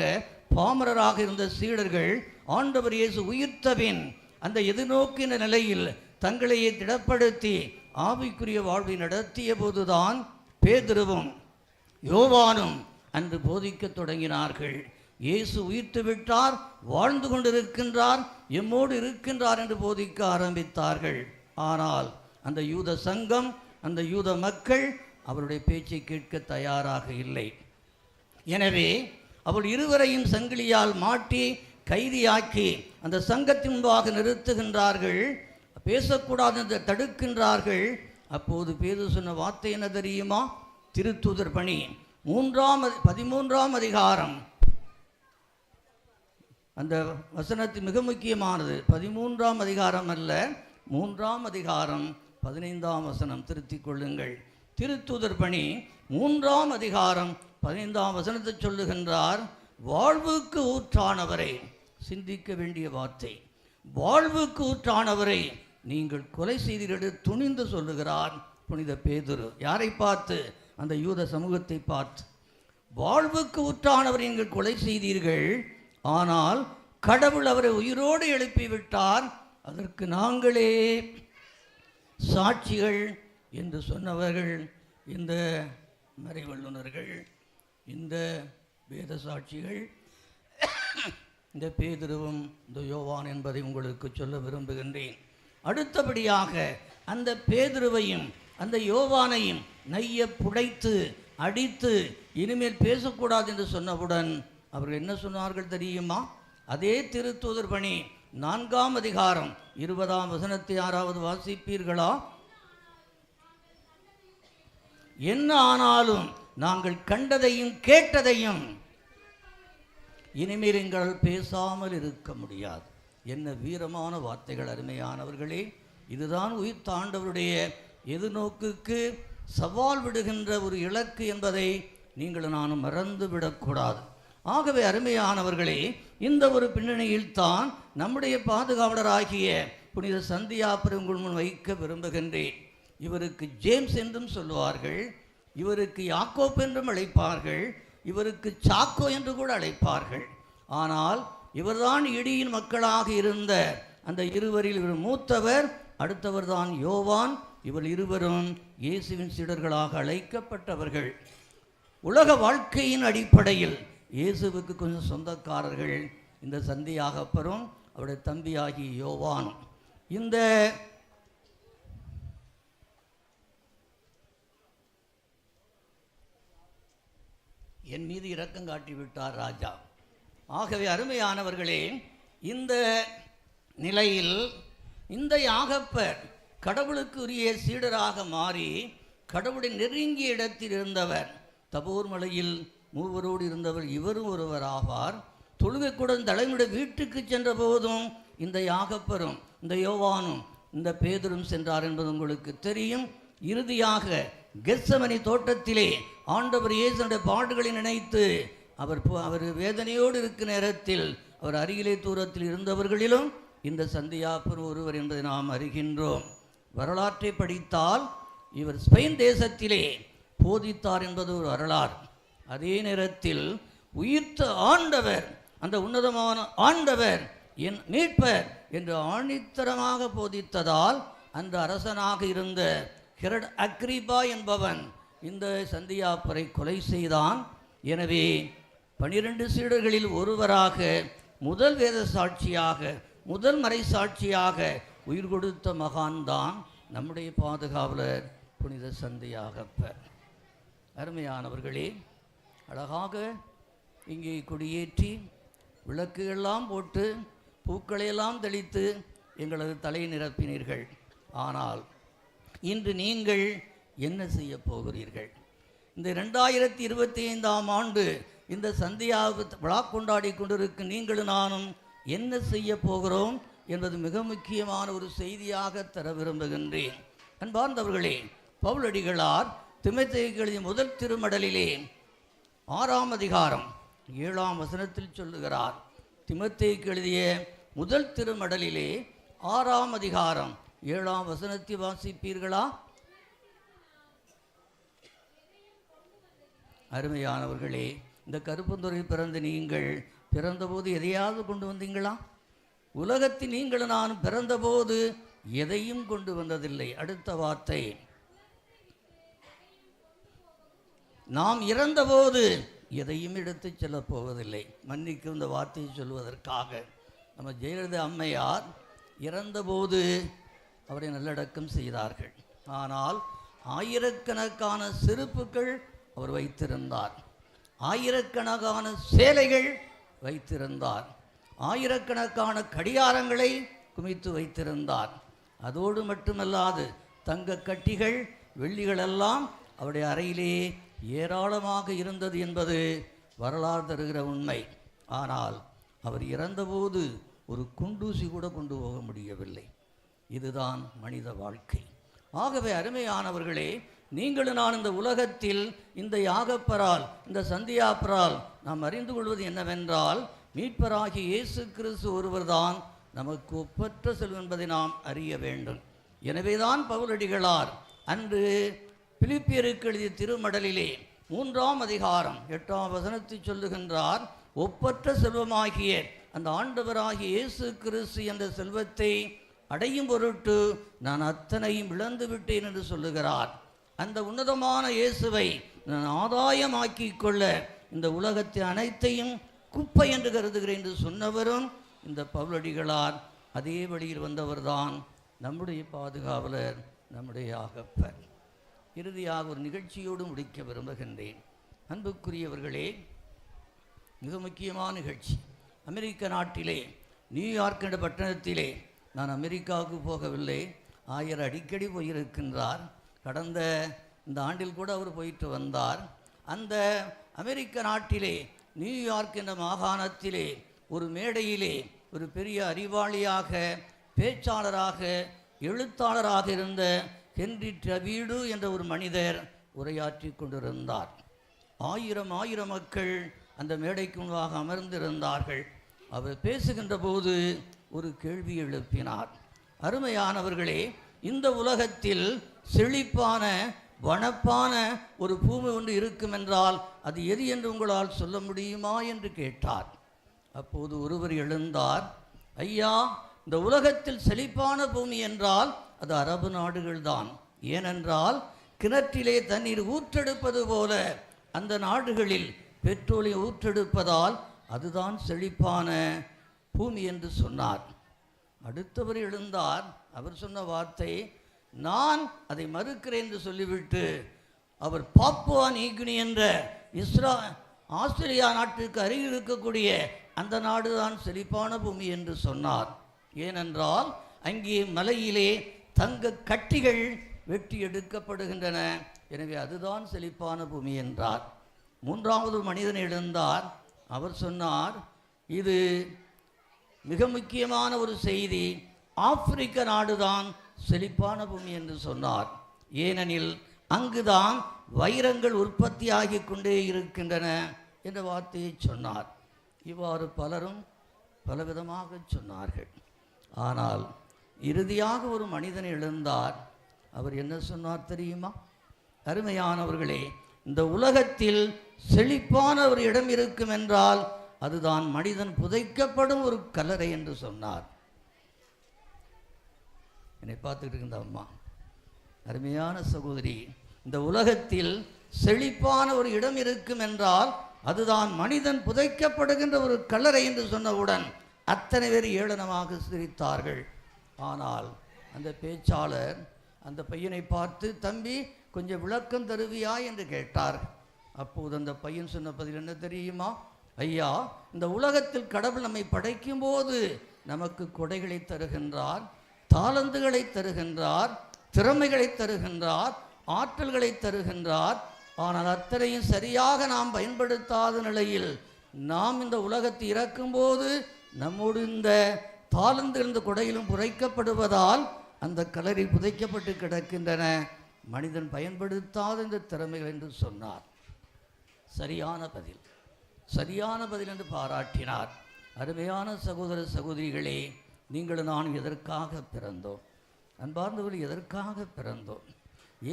பாமரராக இருந்த சீடர்கள் ஆண்டவர் இயேசு உயிர்த்தபின் அந்த எதிர்நோக்கின நிலையில் தங்களையே திடப்படுத்தி ஆவிக்குரிய வாழ்வை நடத்திய போதுதான் பேதுருவும் யோவானும் அன்று போதிக்கத் தொடங்கினார்கள். இயேசு உயிர்த்து விட்டார், வாழ்ந்து கொண்டிருக்கின்றார், எம்மோடு இருக்கின்றார் என்று போதிக்க ஆரம்பித்தார்கள். ஆனால் அந்த யூத சங்கம், அந்த யூத மக்கள் அவருடைய பேச்சை கேட்க தயாராக இல்லை. எனவே அவர் இருவரையும் சங்கிலியால் மாட்டி கைதியாக்கி அந்த சங்கத்தின் முன்பாக நிறுத்துகின்றார்கள். பேசக்கூடாது என்று தடுக்கின்றார்கள். அப்போது பேதுரு சொன்ன வார்த்தை என்ன தெரியுமா? திருத்தூதர் பணி 13ஆம் அதிகாரம், அந்த வசனத்தில் மிக முக்கியமானது 13ஆம் அதிகாரம் அல்ல, 3ஆம் அதிகாரம் 15ஆம் வசனம். திருத்திக் கொள்ளுங்கள். திருத்தூதர் பணி 3ஆம் அதிகாரம் 15ஆம் வசனத்தை சொல்லுகின்றார். வாழ்வுக்கு ஊற்றானவரை, சிந்திக்க வேண்டிய வார்த்தை, வாழ்வுக்கு ஊற்றானவரை நீங்கள் கொலை செய்தீர்கள் துணிந்து சொல்லுகிறார் புனித பேதுரு. யாரை பார்த்து? அந்த யூத சமூகத்தை பார்த்து. வாழ்வுக்கு ஊற்றானவரை நீங்கள் கொலை செய்தீர்கள், ஆனால் கடவுள் அவரை உயிரோடு எழுப்பிவிட்டார், அதற்கு நாங்களே சாட்சிகள் என்று சொன்னவர்கள் இந்த மறைவல்லுனர்கள், இந்த வேத சாட்சிகள், இந்த பேதுருவும் இந்த யோவான் என்பதை உங்களுக்கு சொல்ல விரும்புகின்றேன். அடுத்தபடியாக அந்த பேதுருவையும் அந்த யோவானையும் நைய புடைத்து அடித்து இனிமேல் பேசக்கூடாது என்று சொன்னவுடன் அவர்கள் என்ன சொன்னார்கள் தெரியுமா? அதே திருத்தூதர் பணி 4ஆம் அதிகாரம் 20ஆம் வசனத்தை 6வது வாசிப்பீர்களா? என்ன ஆனாலும் நாங்கள் கண்டதையும் கேட்டதையும் இனிமேல் எங்கள் பேசாமல் இருக்க முடியாது. என்ன வீரமான வார்த்தைகள் அருமையானவர்களே! இதுதான் உயிர்த்த ஆண்டவருடைய எதிர்நோக்குக்கு சவால் விடுகின்ற ஒரு இலக்கு என்பதை நீங்கள் நானும் மறந்துவிடக்கூடாது. ஆகவே அருமையானவர்களே, இந்த ஒரு பின்னணியில் தான் நம்முடைய பாதுகாவலராகிய புனித சந்தியாப்பரை உங்கள் முன் வைக்க விரும்புகின்றேன். இவருக்கு ஜேம்ஸ் என்றும் சொல்லுவார்கள், இவருக்கு யாக்கோப் என்றும் அழைப்பார்கள், இவருக்கு சாக்கோ என்று கூட அழைப்பார்கள். ஆனால் இவர்தான் இடியின் மக்களாக இருந்த அந்த இருவரில் இவர் மூத்தவர், அடுத்தவர் தான் யோவான். இவர் இருவரும் இயேசுவின் சீடர்களாக அழைக்கப்பட்டவர்கள். உலக வாழ்க்கையின் அடிப்படையில் இயேசுவுக்கு கொஞ்சம் சொந்தக்காரர்கள் இந்த சந்தியாகப்பரும் அவருடைய தம்பியாகி யோவானும். இந்த என் மீது இரக்கம் காட்டிவிட்டார் ராஜா. ஆகவே அருமையானவர்களே, இந்த நிலையில் இந்த யாகப்பர் கடவுளுக்கு உரிய சீடராக மாறி கடவுளை நெருங்கிய இடத்தில் இருந்தவர். தபோர் மலையில் மூவரோடு இருந்தவர் இவரும் ஒருவர் ஆவார். தொழுகைக்கூட தலைமுடைய வீட்டுக்கு சென்ற போதும் இந்த யாகப்பரும் இந்த யோவானும் இந்த பேதுரும் சென்றார் என்பது உங்களுக்கு தெரியும். இறுதியாக கெத்சமனி தோட்டத்திலே ஆண்டவர் இயேசுடைய பாடுகளை நினைத்து அவர் வேதனையோடு இருக்கிற நேரத்தில் அவர் அருகிலே தூரத்தில் இருந்தவர்களிலும் இந்த சந்தியாப்பர் ஒருவர் என்பதை நாம் அறிகின்றோம். வரலாற்றை படித்தால் இவர் ஸ்பெயின் தேசத்திலே போதித்தார் என்பது ஒரு வரலாறு. அதே நேரத்தில் உயிர்த்த ஆண்டவர், அந்த உன்னதமான ஆண்டவர் என் மீட்பர் என்று ஆணித்தரமாக போதித்ததால் அந்த அரசனாக இருந்த ஹெரோட் அக்ரிப்பா என்பவன் இந்த சந்தியாப்பரை கொலை செய்தான். எனவே 12 சீடர்களில் ஒருவராக, முதல் வேத சாட்சியாக, முதல் மறை சாட்சியாக உயிர் கொடுத்த மகான்தான் நம்முடைய பாதுகாவலர் புனித சந்தியாகப்பர். அருமையானவர்களே, அழகாக இங்கே கொடியேற்றி விளக்குகள்லாம் போட்டு பூக்களையெல்லாம் தெளித்து எங்களது தலை நிரப்பினீர்கள். ஆனால் இன்று நீங்கள் என்ன செய்ய போகிறீர்கள்? இந்த 2025ஆம் ஆண்டு இந்த சந்தியாக விழா கொண்டாடி கொண்டிருக்கும் நீங்களும் நானும் என்ன செய்ய போகிறோம் என்பது மிக முக்கியமான ஒரு செய்தியாக தர விரும்புகின்றேன். அன்பார்ந்தவர்களே, பவுலடிகளார் தீமோத்தேயுவுக்கு எழுதிய முதல் திருமடலிலே 6ஆம் அதிகாரம் 7ஆம் வசனத்தில் சொல்லுகிறார். தீமோத்தேயுவுக்கு எழுதிய முதல் திருமடலிலே 6ஆம் அதிகாரம் 7ஆம் வசனத்தை வாசிப்பீர்களா? அருமையானவர்களே, இந்த கருப்பந்துறையில் பிறந்த நீங்கள் பிறந்தபோது எதையாவது கொண்டு வந்தீங்களா? உலகத்தில் நீங்கள் நான் பிறந்தபோது எதையும் கொண்டு வந்ததில்லை. அடுத்த வார்த்தை, நாம் இறந்தபோது எதையும் எடுத்து செல்லப் போவதில்லை. மன்னிக்கும் இந்த வார்த்தையை சொல்வதற்காக. நம்ம ஜெயலலிதா அம்மையார் இறந்தபோது அவரை நல்லடக்கம் செய்தார்கள். ஆனால் ஆயிரக்கணக்கான செருப்புகள் அவர் வைத்திருந்தார், ஆயிரக்கணக்கான சேலைகள் வைத்திருந்தார், ஆயிரக்கணக்கான கடிகாரங்களை குமித்து வைத்திருந்தார். அதோடு மட்டுமல்லாது தங்க கட்டிகள் வெள்ளிகளெல்லாம் அவருடைய அறையிலே ஏராளமாக இருந்தது என்பது வரலாறு தருகிற உண்மை. ஆனால் அவர் இறந்தபோது ஒரு குண்டூசி கூட கொண்டு போக முடியவில்லை. இதுதான் மனித வாழ்க்கை. ஆகவே அருமையானவர்களே, நீங்களும் நான் இந்த உலகத்தில் இந்த யாகப்பரால், இந்த சந்தியாப்பரால் நாம் அறிந்து கொள்வது என்னவென்றால், மீட்பராகிய இயேசு கிறிஸ்து ஒருவர்தான் நமக்கு ஒப்பற்ற செல்வம் என்பதை நாம் அறிய வேண்டும். எனவேதான் பவுலடிகளார் அன்று பிலிப்பியருக்கு எழுதிய திருமடலிலே 3ஆம் அதிகாரம் 8ஆம் வசனத்தை சொல்லுகின்றார், ஒப்பற்ற செல்வமாகிய அந்த ஆண்டவராகிய இயேசு கிறிஸ்து என்ற செல்வத்தை அடையும் பொருட்டு நான் அத்தனையும் இழந்து விட்டேன் என்று சொல்லுகிறார். அந்த உன்னதமான இயேசுவை நான் ஆதாயமாக்கிக் கொள்ள இந்த உலகத்தை அனைத்தையும் குப்பை என்று கருதுகிறேன் என்று சொன்னவரும் இந்த பவுலடிகளார். அதே வழியில் வந்தவர்தான் நம்முடைய பாதுகாவலர், நம்முடைய ஆகப்பர். இறுதியாக ஒரு நிகழ்ச்சியோடு முடிக்க விரும்புகின்றேன். அன்புக்குரியவர்களே, மிக முக்கியமான நிகழ்ச்சி. அமெரிக்க நாட்டிலே நியூயார்க் என்ற பட்டணத்திலே, நான் அமெரிக்காவுக்கு போகவில்லை, ஆயர் அடிக்கடி போயிருக்கின்றார். கடந்த இந்த ஆண்டில் கூட அவர் போயிட்டு வந்தார். அந்த அமெரிக்க நாட்டிலே நியூயார்க் என்ற மாகாணத்திலே ஒரு மேடையிலே ஒரு பெரிய அறிவாளியாக, பேச்சாளராக, எழுத்தாளராக இருந்த ஹென்றி டபீடு என்ற ஒரு மனிதர் உரையாற்றி கொண்டிருந்தார். ஆயிரம் மக்கள் அந்த மேடைக்கு முன்பாக அமர்ந்திருந்தார்கள். அவர் பேசுகின்ற போது ஒரு கேள்வி எழுப்பினார். அருமையானவர்களே, இந்த உலகத்தில் செழிப்பான வனப்பான ஒரு பூமி ஒன்று இருக்கும் என்றால் அது எது என்று உங்களால் சொல்ல முடியுமா என்று கேட்டார். அப்போது ஒருவர் எழுந்தார், ஐயா, இந்த உலகத்தில் செழிப்பான பூமி என்றால் அது அரபு நாடுகள்தான். ஏனென்றால் கிணற்றிலே தண்ணீர் ஊற்றெடுப்பது போல அந்த நாடுகளில் பெட்ரோலை ஊற்றெடுப்பதால் அதுதான் செழிப்பான பூமி என்று சொன்னார். அடுத்தவர் எழுந்தார். அவர் சொன்ன வார்த்தை, நான் அதை மறுக்கிறேன் என்று சொல்லிவிட்டு அவர் பாப்புவா நியூகினி என்ற ஆஸ்திரேலியா நாட்டுக்கு அருகில் இருக்கக்கூடிய அந்த நாடுதான் செழிப்பான பூமி என்று சொன்னார். ஏனென்றால் அங்கே மலையிலே தங்க கட்டிகள் வெட்டி எடுக்கப்படுகின்றன, எனவே அதுதான் செழிப்பான பூமி என்றார். மூன்றாவது மனிதன் எழுந்தார். அவர் சொன்னார், இது மிக முக்கியமான ஒரு செய்தி, ஆப்பிரிக்க நாடுதான் செழிப்பான பூமி என்று சொன்னார். ஏனெனில் அங்குதான் வைரங்கள் உற்பத்தியாகி கொண்டே இருக்கின்றன என்ற வார்த்தையை சொன்னார். இவ்வாறு பலரும் பலவிதமாக சொன்னார்கள். ஆனால் இறுதியாக ஒரு மனிதன் எழுந்தார். அவர் என்ன சொன்னார் தெரியுமா? அருமையானவர்களே, இந்த உலகத்தில் செழிப்பான ஒரு இடம் இருக்கும் என்றால் அதுதான் மனிதன் புதைக்கப்படும் ஒரு கல்லறை என்று சொன்னார். என்னை பார்த்துக்கிட்டு இருந்த அம்மா, அருமையான சகோதரி, இந்த உலகத்தில் செழிப்பான ஒரு இடம் இருக்கும் என்றால் அதுதான் மனிதன் புதைக்கப்படுகின்ற ஒரு கல்லறை என்று சொன்னவுடன் அத்தனை பேர் ஏளனமாக சிரித்தார்கள். ஆனால் அந்த பேச்சாளர் அந்த பையனை பார்த்து, தம்பி கொஞ்சம் விளக்கம் தருவியா என்று கேட்டார். அப்போது அந்த பையன் சொன்ன பதில் என்ன தெரியுமா? ஐயா, இந்த உலகத்தில் கடவுள் நம்மை படைக்கும் போது நமக்கு கொடைகளை தருகின்றார், தாளந்துகளை தருகின்றார், திறமைகளை தருகின்றார், ஆற்றல்களை தருகின்றார். ஆனால் அத்தனையும் சரியாக நாம் பயன்படுத்தாத நிலையில் நாம் இந்த உலகத்தை இறக்கும்போது நம்மோடு இந்த தாழ்ந்திருந்த குடையிலும் புதைக்கப்படுவதால் அந்த கலரில் புதைக்கப்பட்டு கிடக்கின்றன. மனிதன் பயன்படுத்தாத இந்த திறமைகள் என்று சொன்னார். சரியான பதில், சரியான பதில் என்று பாராட்டினார். அருமையான சகோதர சகோதரிகளே, நீங்களும் நான் எதற்காக பிறந்தோம்? அன்பார்ந்தவர்கள், எதற்காக பிறந்தோம்?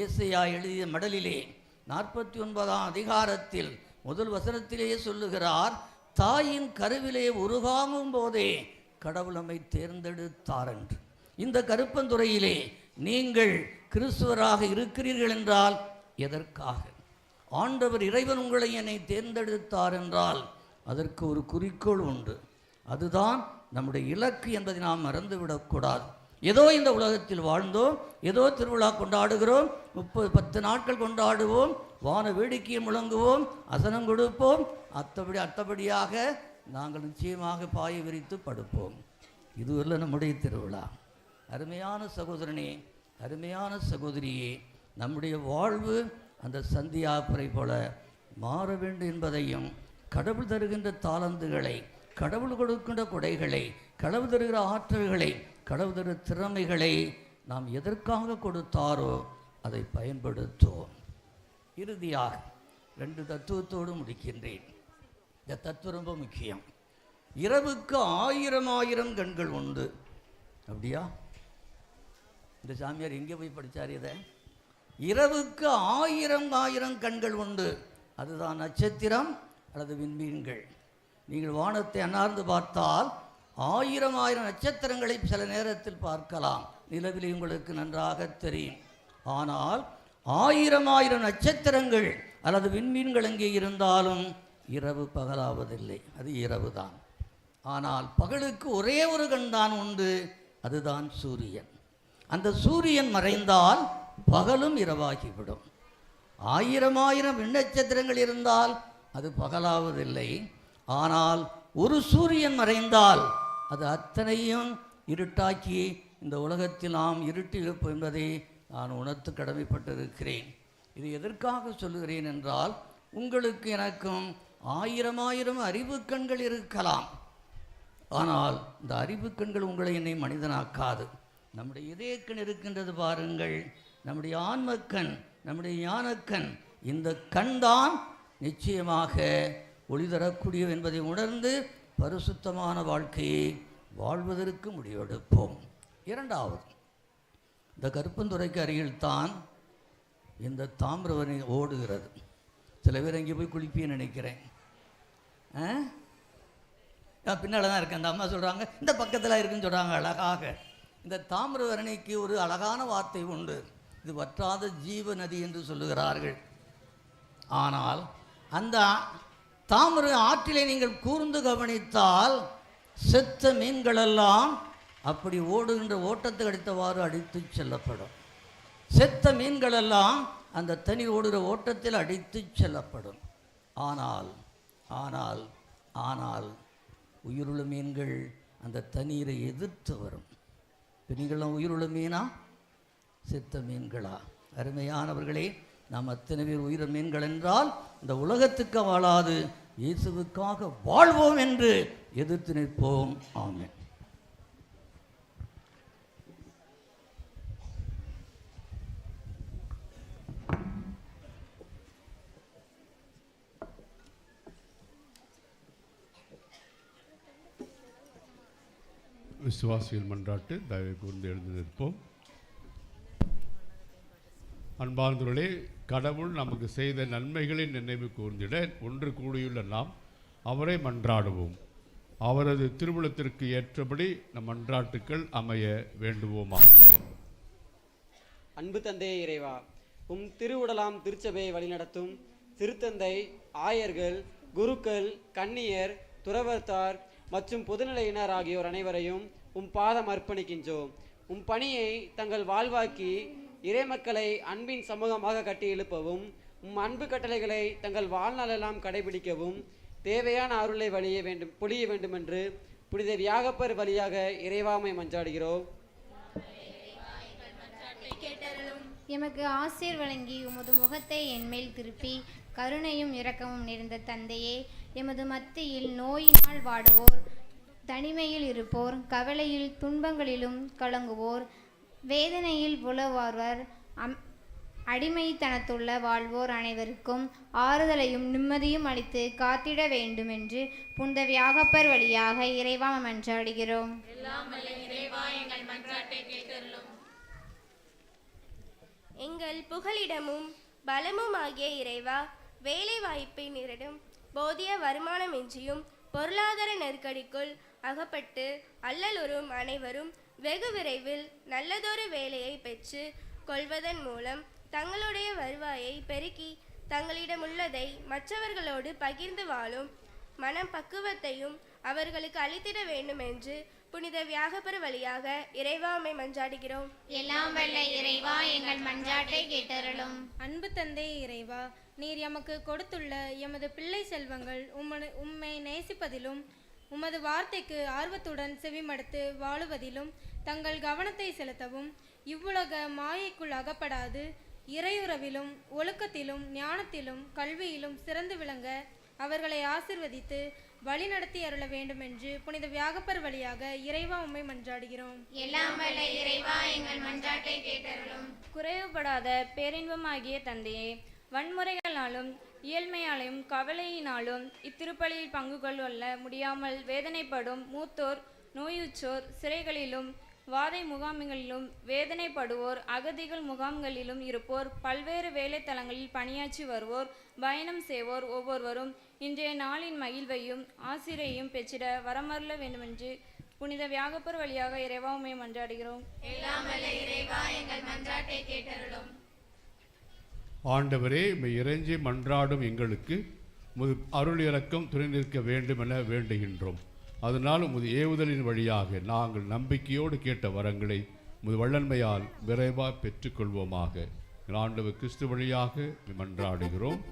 ஏசையா எழுதிய மடலிலே 49ஆம் அதிகாரத்தில் முதல் வசனத்திலேயே சொல்லுகிறார், தாயின் கருவிலே உருகாமும் போதே கடவுள் நம்மை தேர்ந்தெடுத்தார் என்று. இந்த கருப்பந்துறையிலே நீங்கள் கிறிஸ்துவராக இருக்கிறீர்கள் என்றால் எதற்காக? ஆண்டவர் இறைவன் உங்களை என்னை தேர்ந்தெடுத்தார் என்றால் அதற்கு ஒரு குறிக்கோள் உண்டு. அதுதான் நம்முடைய இலக்கு என்பதை நாம் மறந்துவிடக்கூடாது. ஏதோ இந்த உலகத்தில் வாழ்ந்தோம், ஏதோ திருவிழா கொண்டாடுகிறோம், 10 நாட்கள் கொண்டாடுவோம், வான வேடிக்கையை முழங்குவோம், அசனம் கொடுப்போம், அத்தபடியாக நாங்கள் நிச்சயமாக பாயை விரித்து படுப்போம். இதுவல்ல நம்முடைய திருவிழா. அருமையான சகோதரனே, அருமையான சகோதரியே, நம்முடைய வாழ்வு அந்த சந்தியாப்பரை போல மாற வேண்டும் என்பதையும், கடவுள் தருகின்ற தாளந்துகளை, கடவுள் கொடுக்கின்ற கொடைகளை, கடவுள் தருகிற ஆற்றல்களை, கடவுள் தருகிற திறமைகளை நாம் எதற்காக கொடுத்தாரோ அதை பயன்படுத்துவோம். இறுதியாக 2 தத்துவத்தோடு முடிக்கின்றேன். இந்த தத்துவம் ரொம்ப முக்கியம். இரவுக்கு 1000 கண்கள் உண்டு. அப்படியா? இந்த சாமியார் எங்கே போய் படித்தார் இதை? இரவுக்கு 1000 கண்கள் உண்டு. அதுதான் நட்சத்திரம் அல்லது விண்மீன்கள். நீங்கள் வானத்தை அண்ணார்ந்து பார்த்தால் 1000 நட்சத்திரங்களை சில நேரத்தில் பார்க்கலாம். நிலவிலே உங்களுக்கு நன்றாக தெரியும். ஆனால் 1000 நட்சத்திரங்கள் அல்லது விண்மீன்கள் எங்கே இருந்தாலும் இரவு பகலாவதில்லை. அது இரவு தான். ஆனால் பகலுக்கு ஒரே ஒரு கண் தான் உண்டு. அதுதான் சூரியன். அந்த சூரியன் மறைந்தால் பகலும் இரவாகிவிடும். 1000 விண்ணட்சத்திரங்கள் இருந்தால் அது பகலாவதில்லை. ஆனால் ஒரு சூரியன் மறைந்தால் அது அத்தனையும் இருட்டாக்கி இந்த உலகத்தில் நாம் இருட்டி இருப்போம் என்பதை நான் உணர்த்து கடமைப்பட்டிருக்கிறேன். இது எதற்காக சொல்லுகிறேன் என்றால், உங்களுக்கு எனக்கும் 1000 அறிவு கண்கள் இருக்கலாம். ஆனால் இந்த அறிவு கண்கள் உங்களை என்னை மனிதனாக்காது. நம்முடைய இதயக்கண் இருக்கின்றது பாருங்கள், நம்முடைய ஆன்மக்கண், நம்முடைய ஞானக்கண். இந்த கண் தான் நிச்சயமாக ஒளி தரக்கூடிய என்பதை உணர்ந்து பரிசுத்தமான வாழ்க்கையை வாழ்வதற்கு முடிவெடுப்போம். இரண்டாவது, இந்த கருப்பந்துறைக்கு அருகில்தான் இந்த தாமிரபரணி ஓடுகிறது. சில பேர் அங்கே போய் குளிப்பின்னு நினைக்கிறேன். பின்னால் தான் இருக்கேன். அந்த அம்மா சொல்கிறாங்க இந்த பக்கத்தில் இருக்குன்னு சொல்கிறாங்க அழகாக. இந்த தாமிரபரணிக்கு ஒரு அழகான வார்த்தை உண்டு. இது வற்றாத ஜீவ நதி என்று சொல்லுகிறார்கள். ஆனால் அந்த தாமிர ஆற்றிலே நீங்கள் கூர்ந்து கவனித்தால் செத்த மீன்களெல்லாம் அப்படி ஓடுகின்ற ஓட்டத்தை அடித்தவாறு அடித்து செல்லப்படும். செத்த மீன்களெல்லாம் அந்த தண்ணீர் ஓடுகிற ஓட்டத்தில் அடித்து செல்லப்படும். ஆனால் ஆனால் ஆனால் உயிருள்ள மீன்கள் அந்த தண்ணீரை எதிர்த்து வரும். நீங்களாம் உயிருள்ள மீனா செத்த மீன்களா? அருமையானவர்களே, நாம் அத்தனை பேர் உயிர மீன்கள் என்றால் இந்த உலகத்துக்கு வாழாது இயேசுவுக்காக வாழ்வோம் என்று எதிர்த்து நிற்போம். ஆமென். விசுவாசிகள் மன்றாட்டு தயவு கூர்ந்து எழுந்து நிற்போம். அன்பார்ந்தவர்களே, கடவுள் நமக்கு செய்த நன்மைகளின் நினைவு கூர்ந்திட ஒன்று கூடியுள்ள நாம் அவரை மன்றாடுவோம். அவரது திருவுளத்திற்கு ஏற்றபடி நம் மன்றாட்டுக்கள் அமைய வேண்டுவோமா. அன்பு தந்தையே இறைவா, திருவுடலாம் திருச்சபையை வழிநடத்தும் திருத்தந்தை, ஆயர்கள், குருக்கள், கன்னியர், துறவர்த்தார் மற்றும் பொதுநிலையினர் ஆகியோர் அனைவரையும் பாதம் அர்ப்பணிக்கின்றோம். பணியை தங்கள் வாழ்வாக்கி இறைமக்களை அன்பின் சமூகமாக கட்டி எழுப்பவும், அன்பு கட்டளைகளை தங்கள் வாழ்நாளெல்லாம் கடைபிடிக்கவும் தேவையான அருளை பொழிய வேண்டும் என்று புனித வியாகப்பர் வழியாக இறைவாமை மன்றாடுகிறோம். எமக்கு ஆசீர் வழங்கி உமது முகத்தை என்மேல் திருப்பி கருணையும் இரக்கமும் நிறைந்த தந்தையே, எமது மத்தியில் நோயினால் வாடுவோர், தனிமையில் இருப்போர், கவலையில் துன்பங்களிலும் கலங்குவோர், வேதனையில் உளவார்வர், அடிமைத்தனத்துள்ள வாழ்வோர் அனைவருக்கும் ஆறுதலையும் நிம்மதியும் அளித்து காத்திட வேண்டும் என்று புனித வியாகப்பர் வழியாக இறைவா மன்றாடுகிறோம். எங்கள் புகலிடமும் பலமும் ஆகிய இறைவா, வேலை வாய்ப்பை நிரடும் போதிய வருமானமின்றியும் பொருளாதார நெருக்கடிக்குள் அகப்பட்டு அல்லலுறும் அனைவரும் வெகு விரைவில் நல்லதொரு வேலையை பெற்று கொள்வதன் மூலம் தங்களுடைய வருவாயை பெருக்கி தங்களிடமுள்ளதை மற்றவர்களோடு பகிர்ந்து வாழும் மனம் பக்குவத்தையும் அவர்களுக்கு அளித்திட வேண்டும் என்று புனித வியாகப்பர் வழியாக இறைவாமை மன்றாடுகிறோம். எல்லாம் வல்ல இறைவா, எங்கள் மன்றாட்டை கேட்டருளும். அன்பு தந்தை இறைவா, நீர் எமக்கு கொடுத்துள்ள எமது பிள்ளை செல்வங்கள் உம்மை நேசிப்பதிலும் உமது வார்த்தைக்கு ஆர்வத்துடன் செவிமடுத்து வாழுவதிலும் தங்கள் கவனத்தை செலுத்தவும், இவ்வுலக மாயைக்குள் அகப்படாது இறையுறவிலும் ஒழுக்கத்திலும் ஞானத்திலும் கல்வியிலும் சிறந்து விளங்க அவர்களை ஆசிர்வதித்து வழிநடத்தி அருள வேண்டும் என்று புனித வியாகப்பர் வழியாக இறைவா உம்மை மன்றாடுகிறோம். எல்லாம் வல்ல இறைவா, எங்கள் மன்றாட்டை கேட்டருளும். குறைவுபடாத பேரின்பமாகிய தந்தையே, வன்முறைகளாலும் இயல்மையாலும் கவலையினாலும் இத்திருப்பலியில் பங்கு கொள்ள முடியாமல் வேதனைப்படும் மூத்தோர், நோயுற்றோர், சிறைகளிலும் வாதை முகாம்களிலும் வேதனைப்படுவோர், அகதிகள் முகாம்களிலும் இருப்போர், பல்வேறு வேலைத்தலங்களில் பணியாற்றி வருவோர், பயணம் செய்வோர் ஒவ்வொருவரும் இன்றைய நாளின் மகிழ்வையும் ஆசிரியையும் பெற்றிட வரமருள வேண்டுமென்று புனித வியாகப்பர் வழியாக இறைவா உம்மை மன்றாடுகிறோம். எல்லாம் வல்ல இறைவா, எங்கள் மன்றாட்டை கேட்டருளும். ஆண்டவரே, இறைஞ்சி மன்றாடும் எங்களுக்கு அருள் இரக்கம் துணை நிற்க வேண்டும் என வேண்டுகின்றோம். அதனால் உமது ஏவுதலின் வழியாக நாங்கள் நம்பிக்கையோடு கேட்ட வரங்களை உமது வல்லன்மையால் விரைவாக பெற்றுக்கொள்வோமாக. ஆண்டவர் கிறிஸ்து வழியாக மன்றாடுகிறோம்.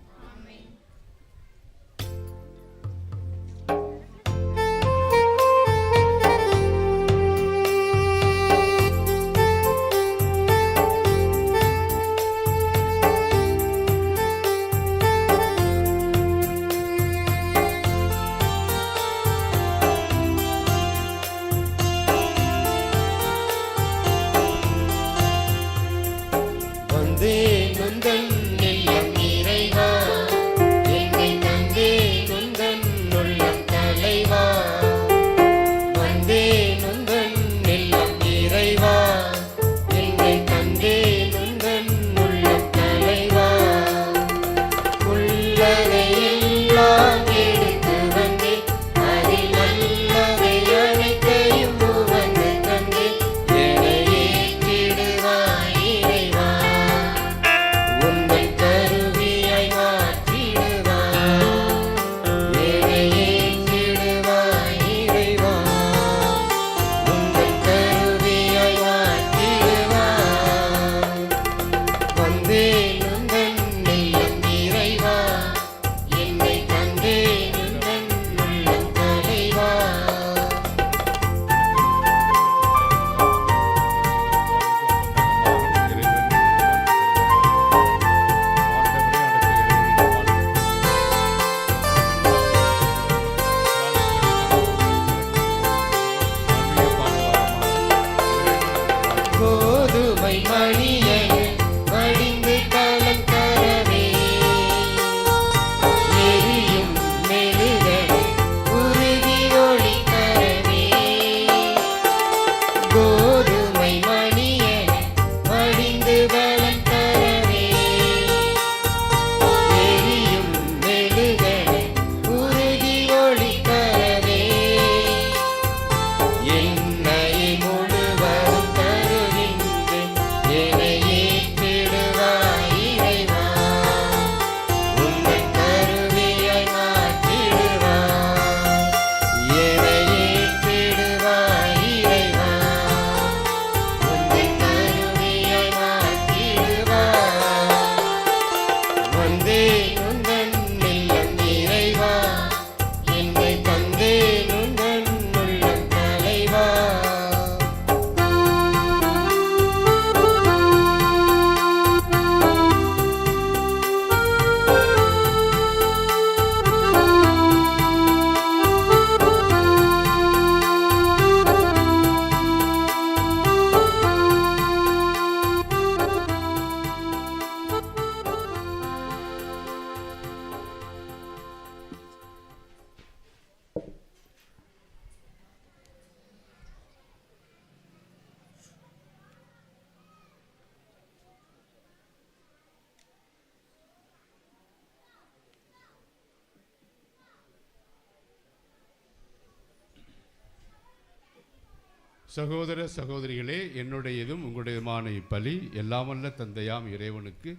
சகோதர சகோதரிகளே, என்னுடையதும் உங்களுடையதுமான இப்பலி எல்லாமல்ல தந்தையாம் இறைவனுக்கு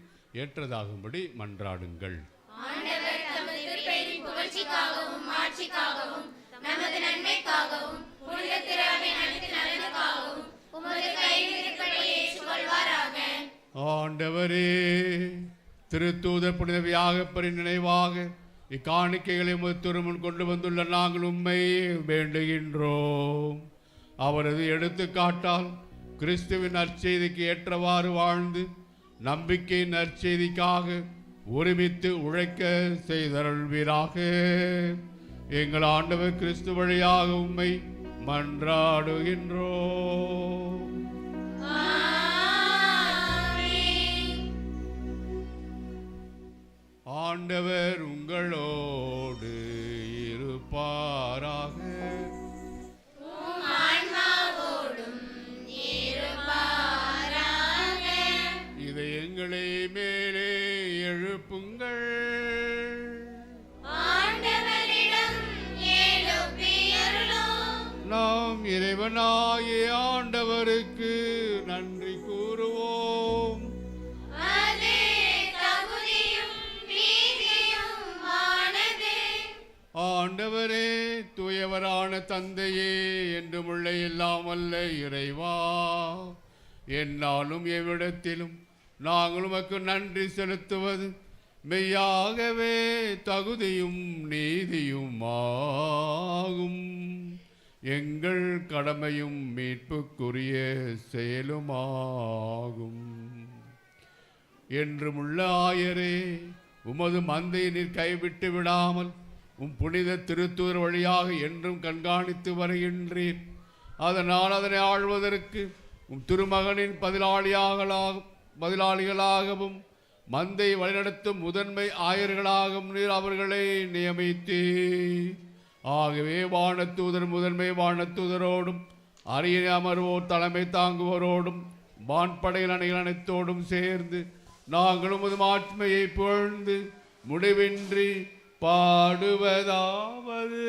ஏற்றதாகும்படி மன்றாடுங்கள். ஆண்டவரே, திருத்தூதர் புனித வியாகப்பரின் நினைவாக இக்காணிக்கைகளை திருமுன் கொண்டு வந்துள்ள நாங்கள் உம்மை வேண்டுகின்றோம். அவரது எடுத்துக்காட்டால் கிறிஸ்துவின் நற்செய்திக்கு ஏற்றவாறு வாழ்ந்து நம்பிக்கையின் நற்செய்திக்காக ஒருமித்து உழைக்க செய்தருள்வீராக. எங்கள் ஆண்டவர் கிறிஸ்து வழியாக உம்மை மன்றாடுகின்றோம். ஆண்டவர் உங்களோடு இருப்பாராக. இதை எங்களை மேலே எழுப்புங்கள். நாம் இறைவனாகிய ஆண்டவருக்கு நன்றி கூறுவோம். ஆண்டவரே, தூயவரான தந்தையே, என்றும் உள்ள இல்லாமல்ல இறைவா, என்னாலும் எவ்விடத்திலும் நாங்கள் உமக்கு நன்றி செலுத்துவது மெய்யாகவே தகுதியும் நீதியும் ஆகும். எங்கள் கடமையும் மீட்புக்குரிய செயலுமாகும். என்றுமுள்ள ஆயரே, உமது மந்தையை நீர் கைவிட்டு விடாமல் புனித திருத்தூதர் வழியாக என்றும் கண்காணித்து வருகின்றீர். அதனால் அதனை ஆழ்வதற்கு திருமகனின் பதிலாளிகளாகவும் மந்தை வழிநடத்தும் முதன்மை ஆயர்களாகவும் நீர் அவர்களை நியமித்தீர். ஆகவே வானத்தூதர் முதன்மை வானத்தூதரோடும் அரியணை அமர்வோர் தலைமை தாங்குவோரோடும் வான்படைகள் அணிகள் அனைத்தோடும் சேர்ந்து நாங்களும் உமது ஆட்சிமையை புகழ்ந்து முடிவின்றி பாடுவதாவது.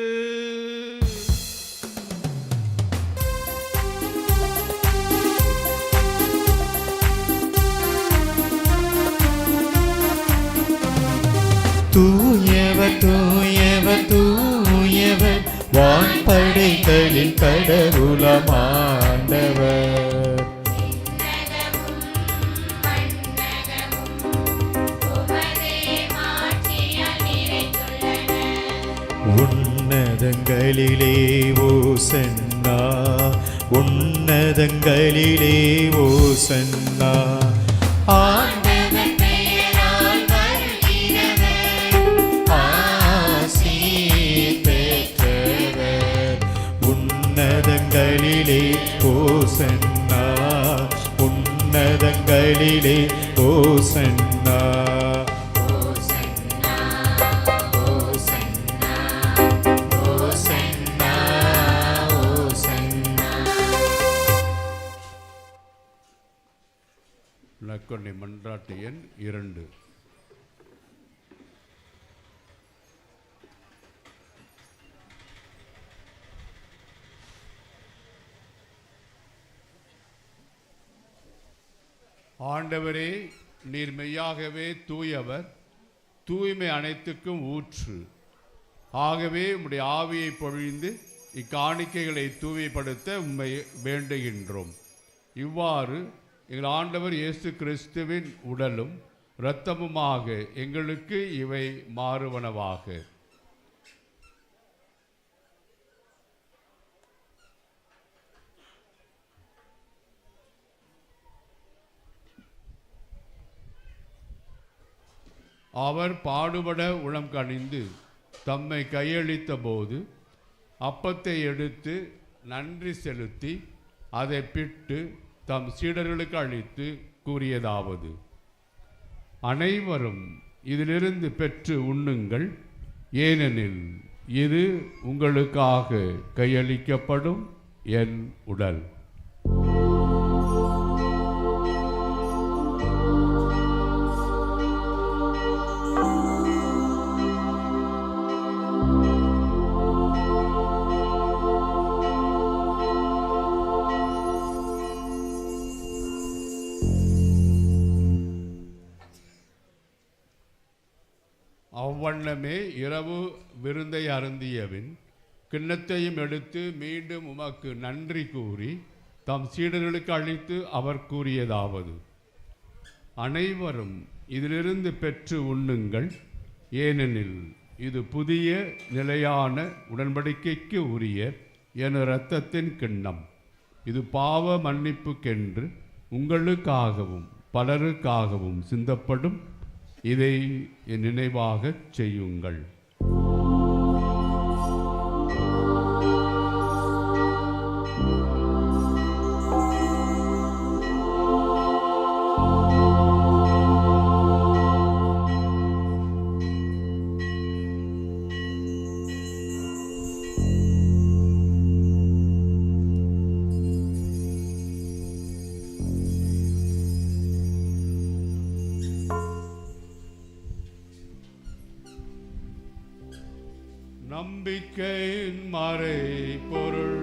தூயவர் தூயவர் தூயவர், வான்படைகளின் கடவுளமாண்டவர். உன்னதங்களிலே ஓசன்னா, உன்னதங்களிலே ஓசன்னா. ஆண்டவர் பெயரால் வருகிறவர், ஆசீர் பெற்றவர். உன்னதங்களிலே ஓசன்னா, உன்னதங்களிலே ஓசன்னா. நற்கருணை மன்றாட்டு எண் 2. ஆண்டவரே, நீர் மெய்யாகவே தூயவர், தூய்மை அனைத்துக்கும் ஊற்று. ஆகவே உம்முடைய ஆவியை பொழிந்து இக்காணிக்கைகளை தூய்மைப்படுத்த உம்மை வேண்டுகின்றோம். இவ்வாறு எங்கள் ஆண்டவர் இயேசு கிறிஸ்துவின் உடலும் இரத்தமுமாக எங்களுக்கு இவை மாறுவனவாக. அவர் பாடுபட உளம் கனிந்து தம்மை கையளித்த போது அப்பத்தை எடுத்து நன்றி செலுத்தி அதை பிட்டு தம் சீடர்களுக்கு அளித்து கூறியதாவது: அனைவரும் இதிலிருந்து பெற்று உண்ணுங்கள், ஏனெனில் இது உங்களுக்காக கையளிக்கப்படும் என் உடல். அவ்வண்ணமே இரவு விருந்தை அருந்தியபின் கிண்ணத்தையும் எடுத்து மீண்டும் உமக்கு நன்றி கூறி தம் சீடர்களுக்கு அளித்து அவர் கூறியதாவது: அனைவரும் இதிலிருந்து பெற்று உண்ணுங்கள், ஏனெனில் இது புதிய நிலையான உடன்படிக்கைக்கு உரிய என் இரத்தத்தின் கிண்ணம். இது பாவ மன்னிப்புக்கென்று உங்களுக்காகவும் பலருக்காகவும் சிந்தப்படும். இதை என் நினைவாகச் செய்யுங்கள். நம்பிக்கையின் மறைபொருள்.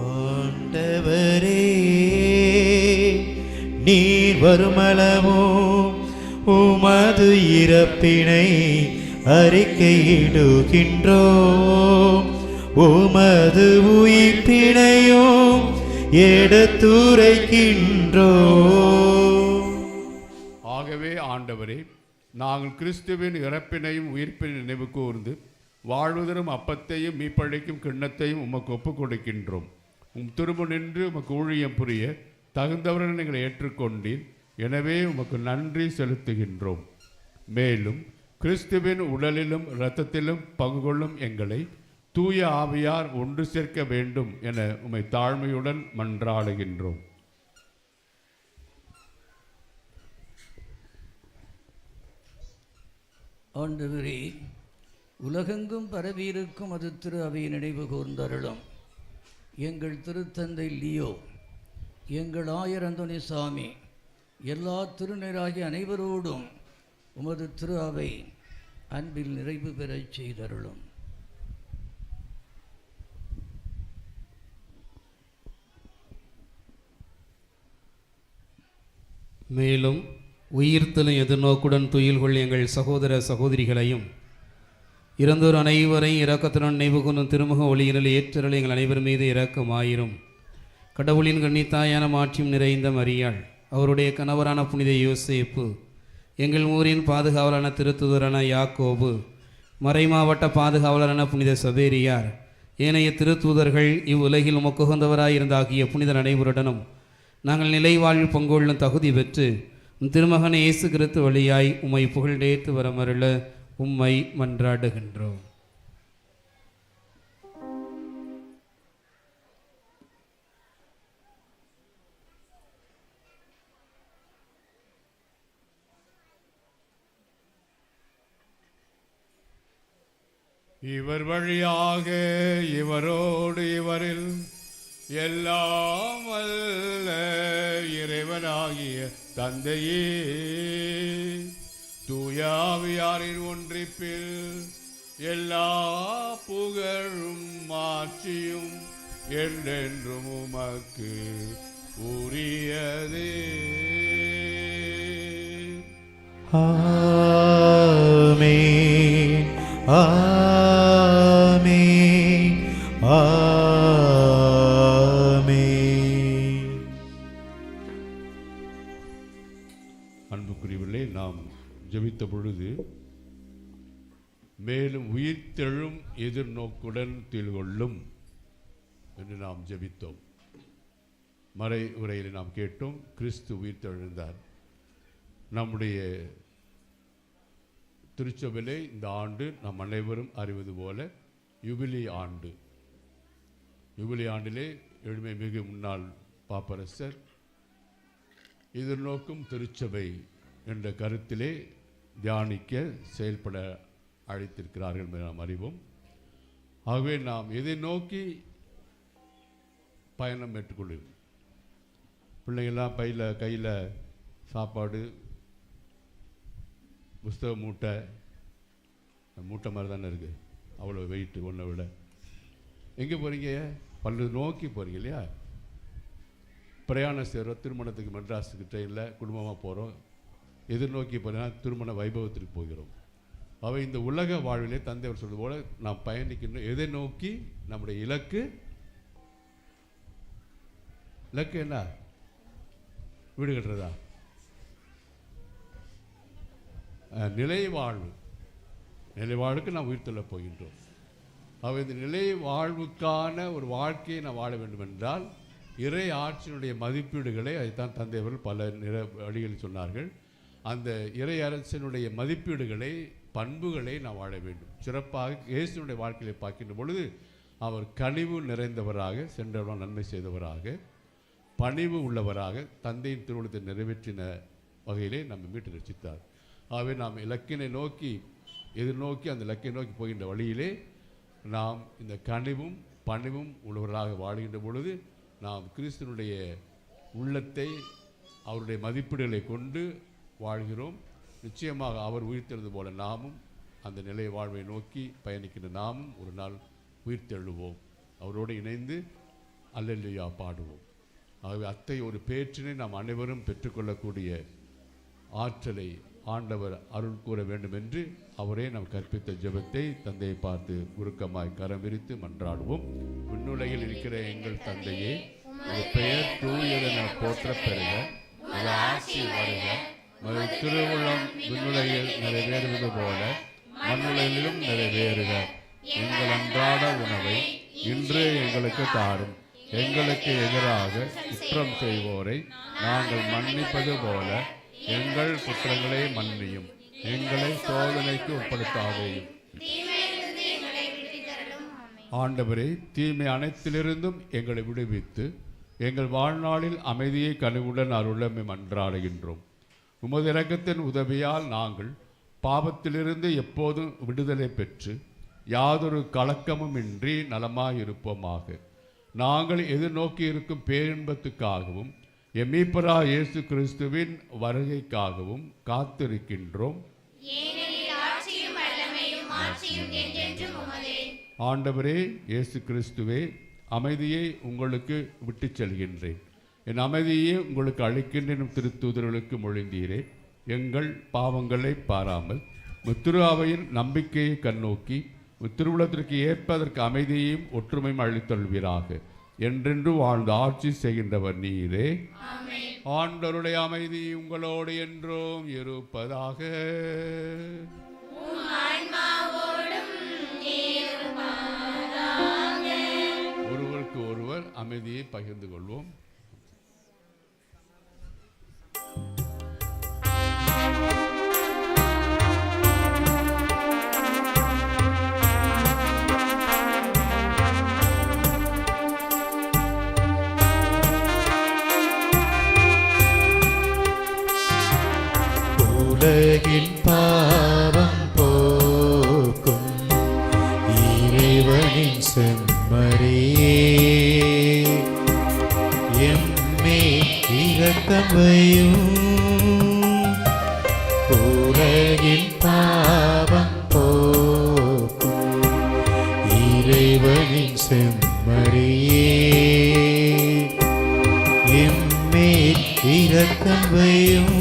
ஆண்டவரே, நீர் வருமளவும் உமது இறப்பினை அறிக்கையிடுகின்றோம், உமது உயிர்ப்பினையும் எடுத்துரைக்கின்றோம். ஆகவே ஆண்டவரே, நாங்கள் கிறிஸ்துவின் இறப்பினையும் உயிர்ப்பினை நினைவு கூர்ந்து வாழ்வதரும் அப்பத்தையும் மீப்பழிக்கும் கிண்ணத்தையும் உமக்கு ஒப்புக் கொடுக்கின்றோம். திரும்ப நின்று உமக்கு ஊழியம் புரிய தகுந்தவர்கள் நீங்கள் ஏற்றுக்கொண்டீர். எனவே உமக்கு நன்றி செலுத்துகின்றோம். மேலும் கிறிஸ்துவின் உடலிலும் இரத்தத்திலும் பங்கு கொள்ளும் எங்களை தூய ஆவியார் ஒன்று சேர்க்க வேண்டும் என உம்மை தாழ்மையுடன் மன்றாடுகின்றோம். ஆண்டவரே, உலகெங்கும் பரவியிருக்கும் அது திரு அவையை நினைவு கூர்ந்தருளும். எங்கள் திருத்தந்தை லியோ, எங்கள் ஆயர் அந்தோனிசாமி, எல்லா திருநீராகிய அனைவரோடும் உமது திரு அவை அன்பில் நிறைவு பெறச் செய்தருளும். மேலும் உயிர்த்தலும் எதிர்நோக்குடன் துயில்கொள் எங்கள் சகோதர சகோதரிகளையும் இறந்தோர் அனைவரையும் இரக்கத்துடன் நினைவு கொண்டும் திருமுக ஒளியினில் ஏற்றருள் எங்கள் அனைவர் மீது இரக்கமாயிரும். கடவுளின் கன்னித்தாயான மாட்சியும் நிறைந்த மரியாள், அவருடைய கணவரான புனித யோசேப்பு, எங்கள் ஊரின் பாதுகாவலான திருத்துதரான யாக்கோபு, மறைமாவட்ட பாதுகாவலரான புனித சவேரியார், ஏனைய திருத்தூதர்கள், இவ்வுலகில் உமக்குகந்தவராயிருந்தாகிய புனிதர் அனைவருடனும் நாங்கள் நிலைவாழ்வு பங்கொள்ளும் தகுதி பெற்று திருமகன் இயேசு கிறிஸ்து வழியாய் உம்மை புகழ்ந்தேத்து வரமருள உம்மை மன்றாடுகின்றோம். இவர் வழியாக இவரோடு இவரில் எல்லாம் வல்ல இறைவனாகிய தந்தையே, தூயாவியாரின் ஒன்றிப்பில் எல்லா புகழும் மாட்சியும் என்றென்றும் உமக்கு உரியதே. ஆமென், ஆமென், ஆமென். அன்புக்குரியவர்களே, நாம் ஜெபித்த பொழுது மேலும் உயிர்த்தெழும் எதிர்நோக்குடன் திகழும் என்று நாம் ஜெபித்தோம். மறை உரையில் நாம் கேட்டோம், கிறிஸ்து உயிர்த்தெழுந்தார். நம்முடைய திருச்சபையிலே இந்த ஆண்டு நாம் அனைவரும் அறிவது போல யுபிலி ஆண்டு. யுபிலி ஆண்டிலே எழுமை மிகு முன்னாள் பாப்பரசர் எதிர்நோக்கும் திருச்சபை என்ற கருத்திலே தியானிக்க செயல்பட அழைத்திருக்கிறார்கள் என்று நாம் அறிவோம். ஆகவே நாம் எதை நோக்கி பயணம் மேற்கொள்ளும்? பிள்ளைங்கள்லாம் கையில் சாப்பாடு, புஸ்தக மூட்டை மாதிரி தானே இருக்குது. அவ்வளோ வெயிட்டு ஒன்றை விட. எங்கே போகிறீங்க? பல்லு நோக்கி போகிறீங்க இல்லையா? பிரயாணம் செய்கிறோம். திருமணத்துக்கு மெட்ராஸுக்கு ட்ரெயினில் குடும்பமாக போகிறோம். எதிர்நோக்கி போனால் திருமண வைபவத்திற்கு போகிறோம். அவை இந்த உலக வாழ்விலே தந்தை அவர் சொல்வது போல நாம் பயணிக்கின்ற எதை நோக்கி நம்முடைய இலக்கு என்ன? வீடு கட்டுறதா? நிலை வாழ்வுக்கு நாம் உயிர்த்தெழ போகின்றோம். அவை இந்த நிலை வாழ்வுக்கான ஒரு வாழ்க்கையை நாம் வாழ வேண்டும் என்றால் இறை ஆட்சியினுடைய மதிப்பீடுகளை அதைத்தான் தந்தை அவர்கள் பல வழிகளில் சொன்னார்கள். அந்த இறை அரசினுடைய மதிப்பீடுகளை பண்புகளை நாம் வாழ வேண்டும். சிறப்பாக இயேசுனுடைய வாழ்க்கையை பார்க்கின்ற பொழுது அவர் கனிவு நிறைந்தவராக, சென்றவராக நன்மை செய்தவராக, பணிவு உள்ளவராக, தந்தையின் திருவுளத்தை நிறைவேற்றின வகையிலே நம்ம மீட்டு ரசித்தார். ஆகவே நாம் இலக்கினை நோக்கி எதிர்நோக்கி அந்த இலக்கை நோக்கி போகின்ற வழியிலே நாம் இந்த கனிவும் பணிவும் உள்ளவராக வாழ்கின்ற பொழுது நாம் கிறிஸ்துவனுடைய உள்ளத்தை அவருடைய மதிப்பீடுகளை கொண்டு வாழ்கிறோம். நிச்சயமாக அவர் உயிர்த்தெழுது போல நாமும் அந்த நிலை வாழ்வை நோக்கி பயணிக்கின்ற நாமும் ஒரு நாள் உயிர்த்தெழுவோம். அவரோடு இணைந்து அல்லேலூயா பாடுவோம். ஆகவே அத்தகைய ஒரு பேற்றினை நாம் அனைவரும் பெற்றுக்கொள்ளக்கூடிய ஆற்றலை ஆண்டவர் அருள் கூற வேண்டும் என்று அவரே நாம் கற்பித்த ஜெபத்தை தந்தையை பார்த்து உருக்கமாய் கரம் விரித்து மன்றாடுவோம். விண்ணுலகில் இருக்கிற எங்கள் தந்தையே, உமது பெயர் தூயதென போற்றப் பெறுக, உமது ஆட்சி வருக, உமது திருவுளம் விண்ணுலகில் நிறைவேறுவது போல மண்ணுலகிலும் நிறைவேறுக. எங்கள் அன்றாட உணவை இன்று எங்களுக்கு தாரும். எங்களுக்கு எதிராக குற்றம் செய்வோரை நாங்கள் மன்னிப்பது போல எங்கள் குற்றங்களை மன்னியும். எங்களை சோதனைக்கு உட்படுத்தாதேயும். ஆண்டவரே, தீமை அனைத்திலிருந்தும் எங்களை விடுவித்து எங்கள் வாழ்நாளில் அமைதியை கனிவுடன் அருளமை மன்றாடுகின்றோம். உமது இரக்கத்தின் உதவியால் நாங்கள் பாவத்திலிருந்து எப்போதும் விடுதலை பெற்று யாதொரு கலக்கமும் இன்றி நலமாயிருப்போமாக. நாங்கள் எதிர்நோக்கி இருக்கும் பேரின்பத்துக்காகவும் எம்மீப்பரா இயேசு கிறிஸ்துவின் வருகைக்காகவும் காத்திருக்கின்றோம். ஆண்டவரே இயேசு கிறிஸ்துவே, அமைதியை உங்களுக்கு விட்டுச் செல்கின்றேன், என் அமைதியை உங்களுக்கு அளிக்கின்றேன் திருத்தூதர்களுக்கு மொழிந்தீரே. எங்கள் பாவங்களை பாராமல் முத்திரு அவையின் நம்பிக்கையை கண்ணோக்கி திருவுளத்திற்கு ஏற்பதற்கு அமைதியையும் ஒற்றுமையும் அளித்தொள்வீராக. என்றென்று வாழ்ந்து ஆட்சி செய்கின்றவர் நீரே. ஆண்டவருடைய அமைதி உங்களோடு என்றும் இருப்பதாக. ஒருவருக்கு ஒருவர் அமைதியை பகிர்ந்து கொள்வோம். உலகின் பாவம் போக்கும் இறைவனின் செம்மறியே, எம்மே இரக்கம் வையும். உலகின் பாவம் போக்கும் இறைவனின் செம்மறியே, எம்மே இரக்கம் வையும்.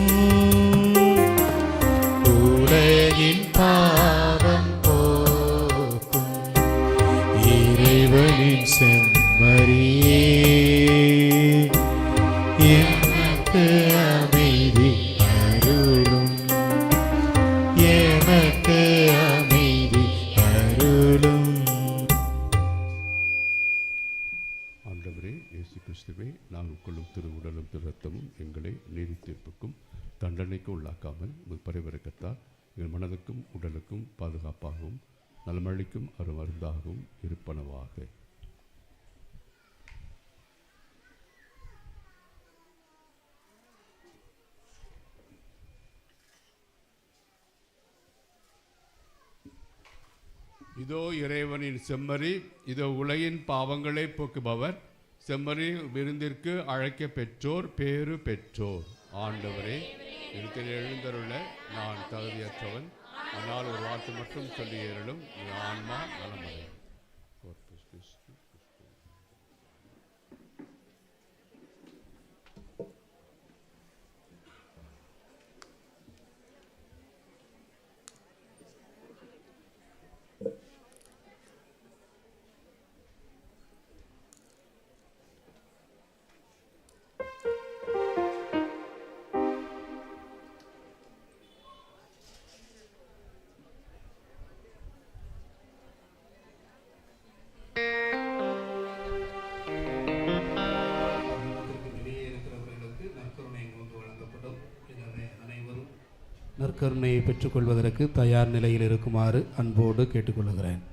உலகின் பாவம் போக்கும் இறைவனின் செம்மறியே, எமக்கு அமைதி அருளும். எமக்கு அமைதி அருளும். ஆண்டவரே இயேசு கிறிஸ்துவே, நாங்கள் கொள்ளும் திரு உடலும் திரு ரத்தமும் எங்களை நீதி தீர்ப்புக்கும் தண்டனைக்கு உள்ளாக்காமல் உங்கள் பரிவரக்கத்தால் எங்கள் மனதுக்கும் உடலுக்கும் பாதுகாப்பாகவும் நலமளிக்கும் அருமருந்தாகவும் இருப்பனவாக. இதோ இறைவனின் செம்மறி, இதோ உலகின் பாவங்களை போக்குபவர். செம்மறி விருந்திற்கு அழைக்க பெற்றோர் பேறு பெற்றோர். ஆண்டவரே, எனக்கு எழுந்தருள நான் தகுதியற்றவன், ஆனால் ஒரு வார்த்தை மட்டும் சொல்லி ஏறலும் ஆன்மா நலமடையும். நற்கருணையை பெற்றுக்கொள்வதற்கு தயார் நிலையில் இருக்குமாறு அன்போடு கேட்டுக்கொள்கிறேன்.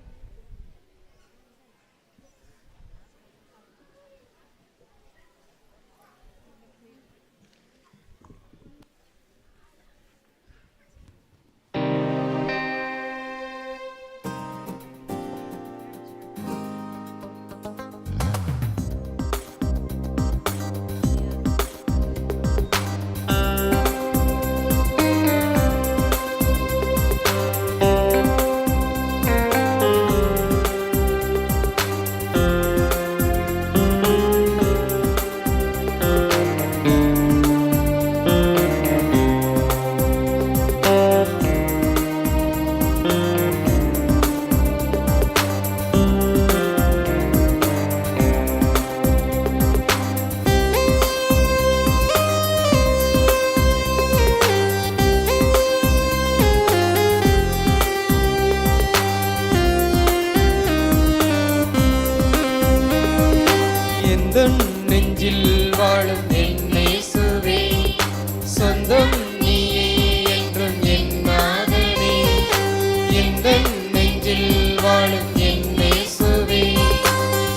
எந்தன் நெஞ்சில் வாழும் என் இயேசுவே, சொந்தம் நீயே என்றும் என் நாதனே. எந்தன் நெஞ்சில் வாழும் என் இயேசுவே,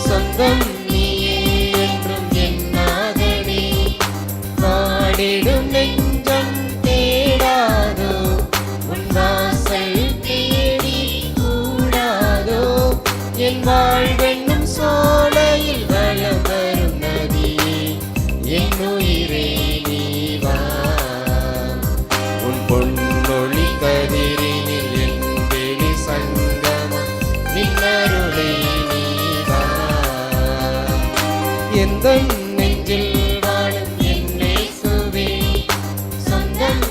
சொந்தம் நீயே என்றும் என் நாதனே. பாடிடும் நெஞ்சம் தேடாதோ, உன் வாசல் தேடி கூடாதோ. என் வாழ்வென்னும் சோலையில் வலம் வரும் நதியே, என் உயிரே நீ வா. உன் பொன்னொழி கதிரினில் என் வெளி சங்கமம், நின் அருளை நீ வா. எந்தன் நெஞ்சில் வாழும் என் இயேசுவே, சொந்தம்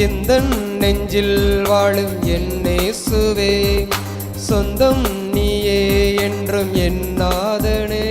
எந்தன் நெஞ்சில் வாழும் என் இயேசுவே, சொந்தம் நீயே என்றும் என் நாதனே.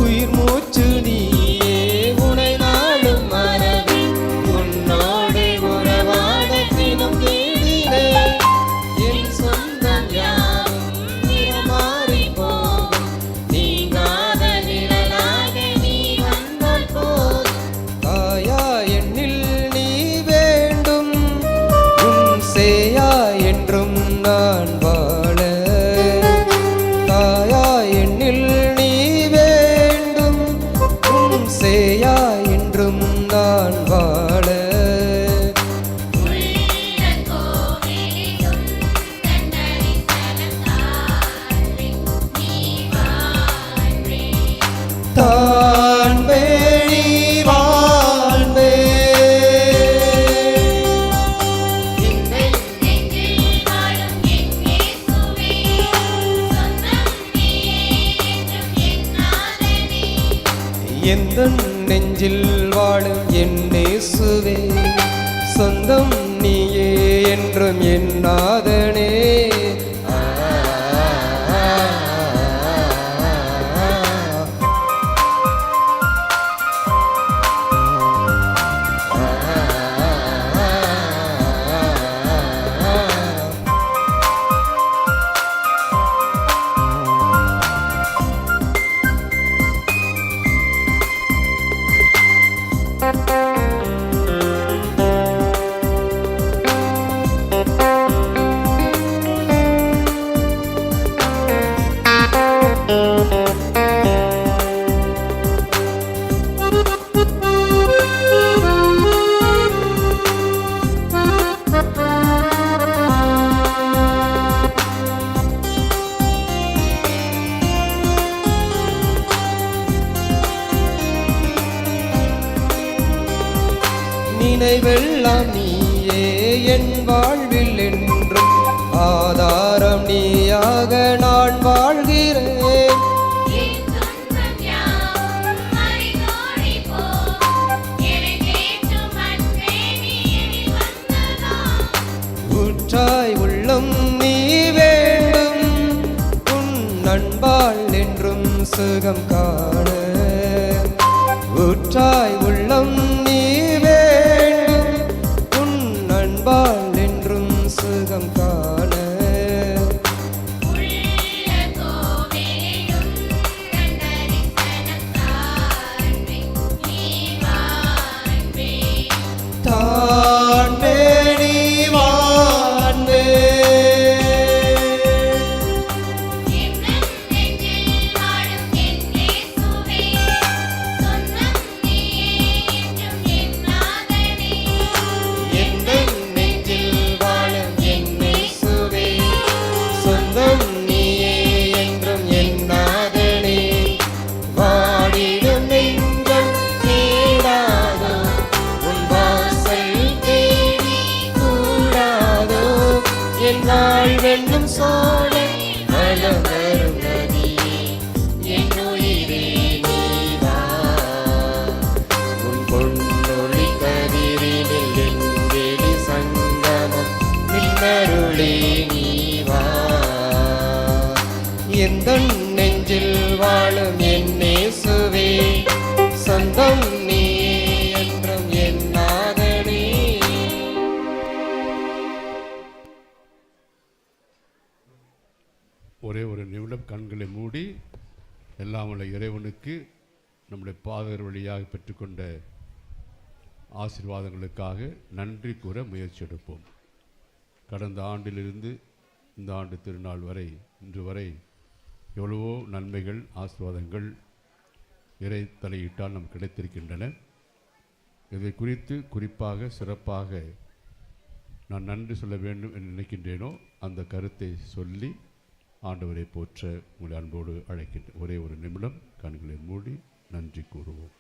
உயிர் மூச்சு நீயே, உனை நாளும் மறவி, உன்னோடு உறவாட தினம் தேடினேன். என் சொந்தம் யாவும் நிறமாறி போகும், நீங்காத நிழலாக நீ வந்தால் போதும். தாயா என்னில் நீ வேண்டும், உன் சேயா என்றும் நான் வாழ. தாயா என்னில் நீ வேண்டும், உன் சேயா என்றும் நான் வாழ. தான் வேணி வாழ்ந்தே, எந்தன் நெஞ்சில் வாழும் என் இயேசுவே, சொந்தம் நீயே என்றும் என் நாதனே. நினைவெல்லாம் நீயே என் வாழ் சுகம் காண ஊற்றாய் உள்ளம் நீ வேண்டும் உன் அன்பால் என்றும் சுகம் காண தாழ்வே நீ வாழ்வே எந்தன் நெஞ்சில் வாழும் என் இயேசுவே சொந்தம் நீயே என்றும் என் நாதனே வாடிடும் நெஞ்சம் தேடாதோ உன் வாசல் தேடி கூடாதோ என் வாழ்வென்னும் சோலை வலம் வரும் நதியே என் உயிரே நீவா உன் பொன்னொழி கதிரினில் என் வெளி சங்கமம் நின்னருளே நீவா எந்தன் நெஞ்சில் வாழும் என் இயேசுவே சொந்தம் நீயே என்றும் என் நாதனே. ஒரே ஒரு நிமிடம் கண்களை மூடி எல்லாம் உள்ள இறைவனுக்கு நம்முடைய பாதர் வழியாக பெற்றுக்கொண்ட ஆசீர்வாதங்களுக்காக நன்றி கூற முயற்சி எடுப்போம். கடந்த ஆண்டிலிருந்து இந்த ஆண்டு திருநாள் வரை இன்று வரை எவ்வளவோ நன்மைகள் ஆசீர்வாதங்கள் இறை தலையிட்டால் நமக்கு கிடைத்திருக்கின்றன. இதை குறித்து குறிப்பாக சிறப்பாக நான் நன்றி சொல்ல வேண்டும் என்று நினைக்கின்றேனோ அந்த கருத்தை சொல்லி ஆண்டவரை போற்ற உங்களை அன்போடு அழைக்கின்றேன். ஒரே ஒரு நிமிடம் கண்களை மூடி நன்றி கூறுவோம்.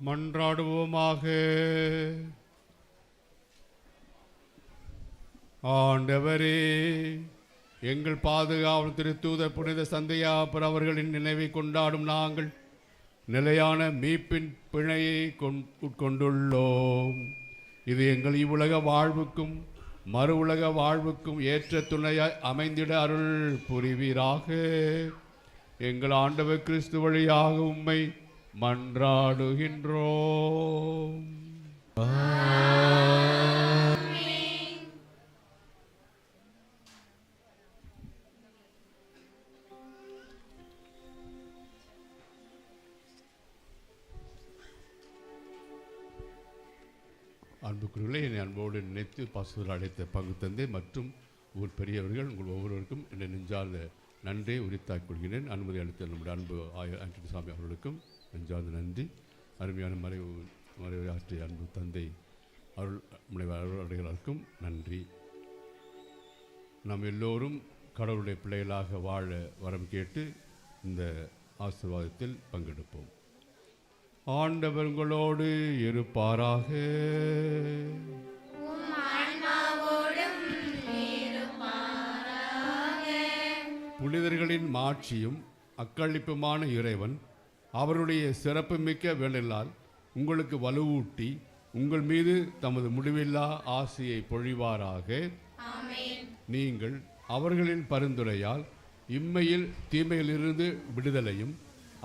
மன்றாடுவோமாக. ஆண்டவரே, எங்கள் பாதுகாவல் திருத்தூதர் புனித சந்தியாப்பர் அவர்களின் நினைவை கொண்டாடும் நாங்கள் நிலையான மீட்பின் பிணையை உட்கொண்டுள்ளோம். இது எங்கள் இவ்வுலக வாழ்வுக்கும் மறு உலக வாழ்வுக்கும் ஏற்ற துணையாய் அமைந்திட அருள் புரிவீராக. எங்கள் ஆண்டவர் கிறிஸ்து வழியாக உம்மை மன்றாடுகின்றோம். அன்புக்குரியவர்களே, என்னை அன்போடு நினைத்து பாசுதர் அழைத்த பங்கு தந்தை மற்றும் ஊர் பெரியவர்கள் உங்கள் ஒவ்வொருவருக்கும் என்னை நெஞ்சார்ந்த நன்றியை உரித்தாக்கிக் கொள்கிறேன். அனுமதி அளித்த நம்முடைய அன்பு ஆண்டனி சாமி அவர்களுக்கும் நெஞ்சார்ந்த நன்றி. அருமையான மறைவாற்றிய அன்பு தந்தை அருள்களுக்கும் நன்றி. நாம் எல்லோரும் கடவுளுடைய பிள்ளைகளாக வாழ வரம் கேட்டு இந்த ஆசீர்வாதத்தில் பங்கெடுப்போம். ஆண்டவர் உங்களோடு இருப்பாராக. புனிதர்களின் மாட்சியும் அக்களிப்புமான இறைவன் அவருடைய சிறப்புமிக்க வேண்டலால் உங்களுக்கு வலுவூட்டி உங்கள் மீது தமது முடிவில்லா ஆசையை பொழிவாராக. நீங்கள் அவர்களின் பரிந்துரையால் இம்மையில் தீமையிலிருந்து விடுதலையும்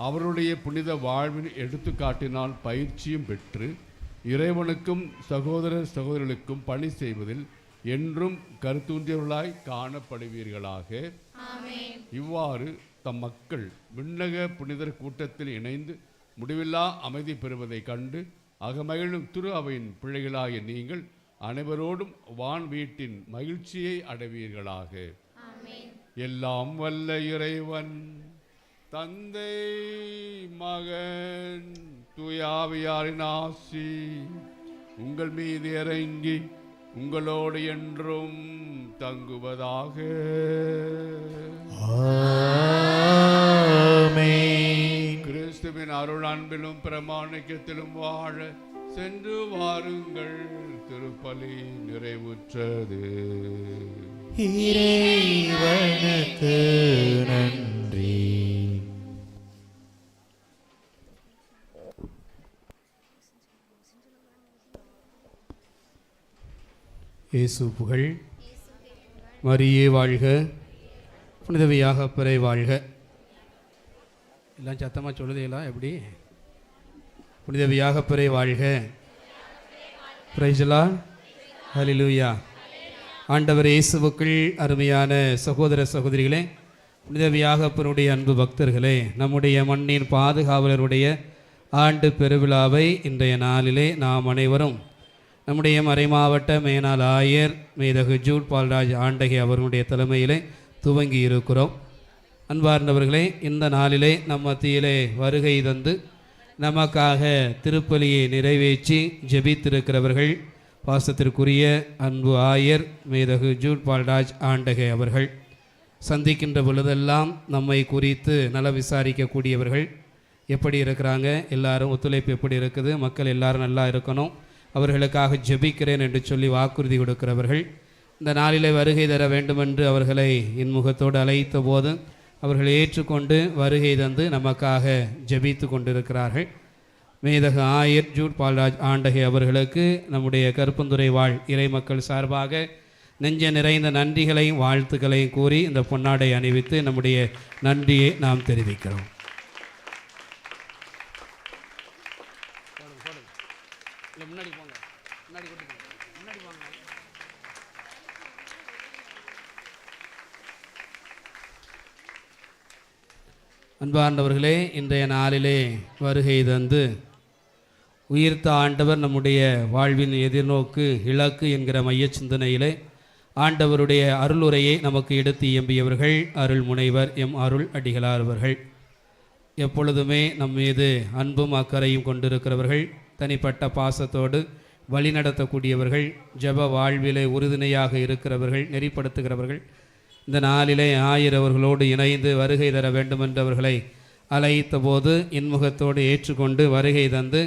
அவருடைய புனித வாழ்வின் எடுத்துக்காட்டினால் பயிற்சியும் பெற்று இறைவனுக்கும் சகோதர சகோதரிகளுக்கும் பணி செய்வதில் என்றும் கருத்தூன்றியவர்களாய் காணப்படுவீர்களாக. இவ்வாறு தம் மக்கள் விண்ணக புனிதர் கூட்டத்தில் இணைந்து முடிவில்லா அமைதி பெறுவதை கண்டு அகமகிழும் திரு அவையின் பிள்ளைகளாகிய நீங்கள் அனைவரோடும் வான் வீட்டின் மகிழ்ச்சியை அடைவீர்களாக. எல்லாம் வல்ல இறைவன் தந்தை மகன் தூயாவியாரின் ஆசி உங்கள் மீது இறங்கி உங்களோடு என்றும் தங்குவதாக. கிறிஸ்துவின் அருள் அன்பிலும் பிரமாணிக்கத்திலும் வாழ சென்று வாருங்கள். திருப்பலி நிறைவுற்றது. இறைவனுக்கு நன்றி. இயேசு புகழ். மரியே வாழ்க. புனிதவியாகப்பரை வாழ்க. எல்லாம் சத்தமாக சொல்லுதேலாம் எப்படி? புனிதவியாகப்பரை வாழ்க. Praise the Lord. ஹல்லேலூயா. ஆண்டவர் இயேசுவுக்குள் அருமையான சகோதர சகோதரிகளே, புனிதவியாகப்பருடைய அன்பு பக்தர்களே, நம்முடைய மண்ணின் பாதுகாவலருடைய ஆண்டு பெருவிழாவை இன்றைய நாளிலே நாம் அனைவரும் நம்முடைய மறைமாவட்ட மேனாள் ஆயர் மேதகு ஜூட் பால்ராஜ் ஆண்டகை அவர்களுடைய தலைமையிலே துவங்கி இருக்கிறோம். அன்பார்ந்தவர்களே, இந்த நாளிலே நம் மத்தியிலே வருகை தந்து நமக்காக திருப்பலியை நிறைவேற்றி ஜெபித்திருக்கிறவர்கள் பாசத்திற்குரிய அன்பு ஆயர் மேதகு ஜூட் பால்ராஜ் ஆண்டகை அவர்கள். சந்திக்கின்ற பொழுதெல்லாம் நம்மை குறித்து நல விசாரிக்கக்கூடியவர்கள். எப்படி இருக்கிறாங்க, எல்லாரும் ஒத்துழைப்பு எப்படி இருக்குது, மக்கள் எல்லாரும் நல்லா இருக்கணும், அவர்களுக்காக ஜெபிக்கிறேன் என்று சொல்லி வாக்குறுதி கொடுக்கிறவர்கள். இந்த நாளிலே வருகை தர வேண்டுமென்று அவர்களை இன்முகத்தோடு அழைத்த போது அவர்கள் ஏற்றுக்கொண்டு வருகை தந்து நமக்காக ஜெபித்து கொண்டிருக்கிறார்கள். மேதகு ஆயர் ஜூட் பால்ராஜ் ஆண்டகை அவர்களுக்கு நம்முடைய கருப்பந்துறை வாழ் இறை மக்கள் சார்பாக நெஞ்ச நிறைந்த நன்றிகளையும் வாழ்த்துக்களையும் கூறி இந்த பொன்னாடை அணிவித்து நம்முடைய நன்றியை நாம் தெரிவிக்கிறோம். அன்பார்ந்தவர்களே, இன்றைய நாளிலே வருகை தந்து உயிர்த்த ஆண்டவர் நம்முடைய வாழ்வின் எதிர்நோக்கு இலக்கு என்கிற மைய சிந்தனையிலே ஆண்டவருடைய அருளுரையை நமக்கு எடுத்து இயம்பியவர்கள் அருள் முனைவர் எம் அருள் அடிகளார் அவர்கள். எப்பொழுதுமே நம் மீது அன்பும் அக்கறையும் கொண்டிருக்கிறவர்கள், தனிப்பட்ட பாசத்தோடு வழிநடத்தக்கூடியவர்கள், ஜப வாழ்விலே உறுதுணையாக இருக்கிறவர்கள், நெறிப்படுத்துகிறவர்கள். இந்த நாளிலே ஆயிரவர்களோடு இணைந்து வருகை தர வேண்டுமென்றவர்களை அழைத்த போது இன்முகத்தோடு ஏற்றுக்கொண்டு வருகை தந்து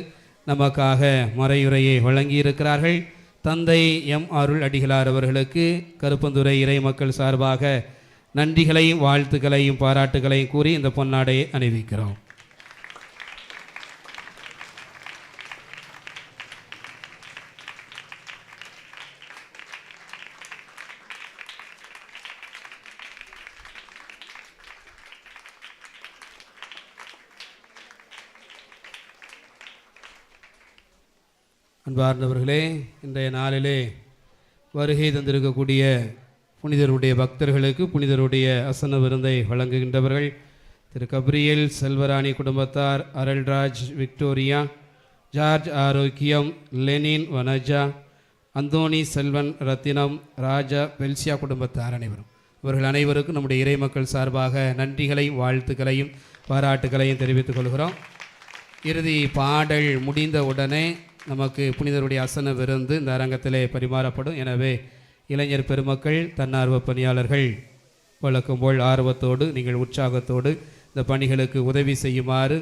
நமக்காக மறையுரையை வழங்கியிருக்கிறார்கள். தந்தை எம் அருள் அடிகளார் அவர்களுக்கு கருப்பந்துறை இறை மக்கள் சார்பாக நன்றிகளையும் வாழ்த்துக்களையும் பாராட்டுகளையும் கூறி இந்த பொன்னாடையை அணிவிக்கிறோம். அன்பார்ந்தவர்களே, இன்றைய நாளிலே வருகை தந்திருக்கக்கூடிய புனிதருடைய பக்தர்களுக்கு புனிதருடைய அசன விருந்தை வழங்குகின்றவர்கள் திரு கப்ரியல் செல்வராணி குடும்பத்தார், அருள்ராஜ் விக்டோரியா, ஜார்ஜ் ஆரோக்கியம், லெனின் வனஜா, அந்தோனி செல்வன் ரத்தினம், ராஜா பெல்சியா குடும்பத்தார் அனைவரும். இவர்கள் அனைவருக்கும் நம்முடைய இறை மக்கள் சார்பாக நன்றிகளையும் வாழ்த்துக்களையும் பாராட்டுகளையும் தெரிவித்துக் கொள்கிறோம். இறுதி பாடல் முடிந்த உடனே நமக்கு புனிதருடைய அசன விருந்து இந்த அரங்கத்திலே பரிமாறப்படும். எனவே இளைஞர் பெருமக்கள், தன்னார்வ பணியாளர்கள் வழக்கம் போல் ஆர்வத்தோடு நீங்கள் உற்சாகத்தோடு இந்த பணிகளுக்கு உதவி செய்யுமாறு,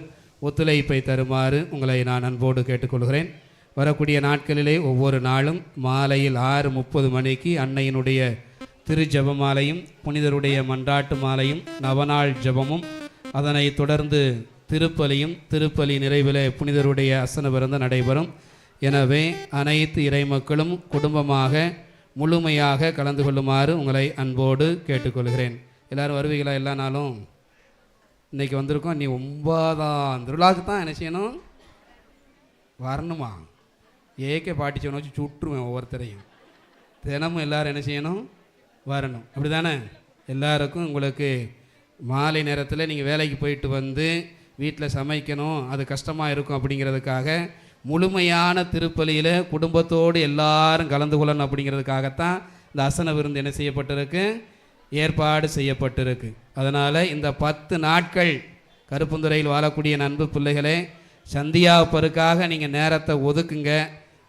ஒத்துழைப்பை தருமாறு உங்களை நான் அன்போடு கேட்டுக்கொள்கிறேன். வரக்கூடிய நாட்களிலே ஒவ்வொரு நாளும் மாலையில் 6:30 மணிக்கு அன்னையினுடைய திரு ஜபமாலையும் புனிதருடைய மன்றாட்டு மாலையும் நவநாள் ஜபமும், அதனை தொடர்ந்து திருப்பலியும், திருப்பலி நிறைவிலே புனிதருடைய அசன விருந்து நடைபெறும். எனவே அனைத்து இறைமக்களும் குடும்பமாக முழுமையாக கலந்து கொள்ளுமாறு உங்களை அன்போடு கேட்டுக்கொள்கிறேன். எல்லோரும் வருவீங்களா? எல்லா நாளும் இன்றைக்கி வந்திருக்கோம். நீ 9ஆம் திருவிழாவுக்கு தான் என்ன செய்யணும்? வரணுமா? ஏகே பாட்டிச்சவனை வச்சு சுட்டுருவேன் ஒவ்வொருத்தரையும். தினமும் எல்லோரும் என்ன செய்யணும்? வரணும். அப்படி தானே? எல்லாருக்கும் உங்களுக்கு மாலை நேரத்தில் நீங்கள் வேலைக்கு போயிட்டு வந்து வீட்டில் சமைக்கணும், அது கஷ்டமாக இருக்கும் அப்படிங்கிறதுக்காக முழுமையான திருப்பலியில் குடும்பத்தோடு எல்லாரும் கலந்து கொள்ளணும் அப்படிங்கிறதுக்காகத்தான் இந்த அசன விருந்து என்ன செய்யப்பட்டிருக்கு, ஏற்பாடு செய்யப்பட்டிருக்கு. அதனால் இந்த 10 நாட்கள் கருப்புந்துறையில் வாழக்கூடிய நண்பு பிள்ளைகளே, சந்தியாப்பருக்காக நீங்கள் நேரத்தை ஒதுக்குங்க.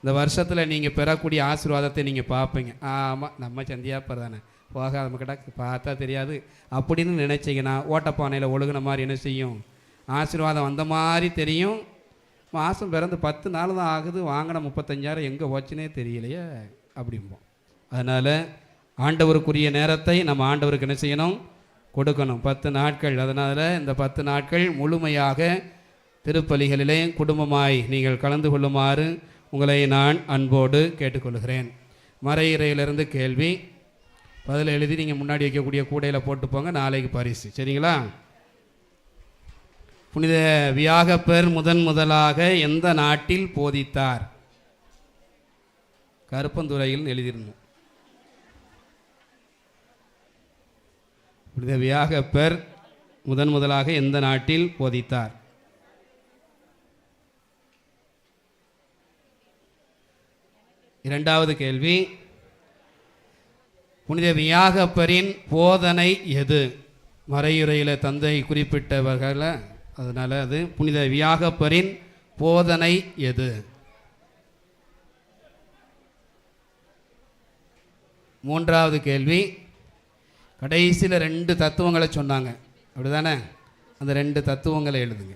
இந்த வருஷத்தில் நீங்கள் பெறக்கூடிய ஆசீர்வாதத்தை நீங்கள் பார்ப்பீங்க. ஆமாம், நம்ம சந்தியாப்பர் தானே, போக நம்மக்கிட்ட பார்த்தா தெரியாது அப்படின்னு நினச்சிங்கன்னா ஓட்டப்பானையில் ஒழுகுன மாதிரி என்ன செய்யும், ஆசீர்வாதம் வந்த மாதிரி தெரியும். மாதம் பிறந்து 10 நாள் தான் ஆகுது, வாங்கின 35,000 எங்கே போச்சுனே தெரியலையே அப்படிம்போம். அதனால் ஆண்டவருக்குரிய நேரத்தை நம்ம ஆண்டவருக்கு என்ன செய்யணும், கொடுக்கணும். 10 நாட்கள். அதனால் இந்த 10 நாட்கள் முழுமையாக திருப்பலிகளிலே குடும்பமாய் நீங்கள் கலந்து கொள்ளுமாறு உங்களை நான் அன்போடு கேட்டுக்கொள்கிறேன். மறையிறையிலிருந்து கேள்வி பதில் எழுதி நீங்கள் முன்னாடி வைக்கக்கூடிய கூடையில் போட்டு போங்க, நாளைக்கு பரிசு. சரிங்களா? புனித வியாகப்பர் முதலாக எந்த நாட்டில் போதித்தார்? கருப்பந்துறையில் எழுதியிருந்தோம். புனித வியாகப்பர் முதலாக எந்த நாட்டில் போதித்தார்? இரண்டாவது கேள்வி, புனித வியாகப்பரின் போதனை எது? மறையுறையில் தந்தை குறிப்பிட்டவர்கள், அதனால் அது புனித வியாகப்பரின் போதனை எது? மூன்றாவது கேள்வி, கடைசியில் 2 தத்துவங்களை சொன்னாங்க, அப்படிதானே? அந்த 2 தத்துவங்களை எழுதுங்க.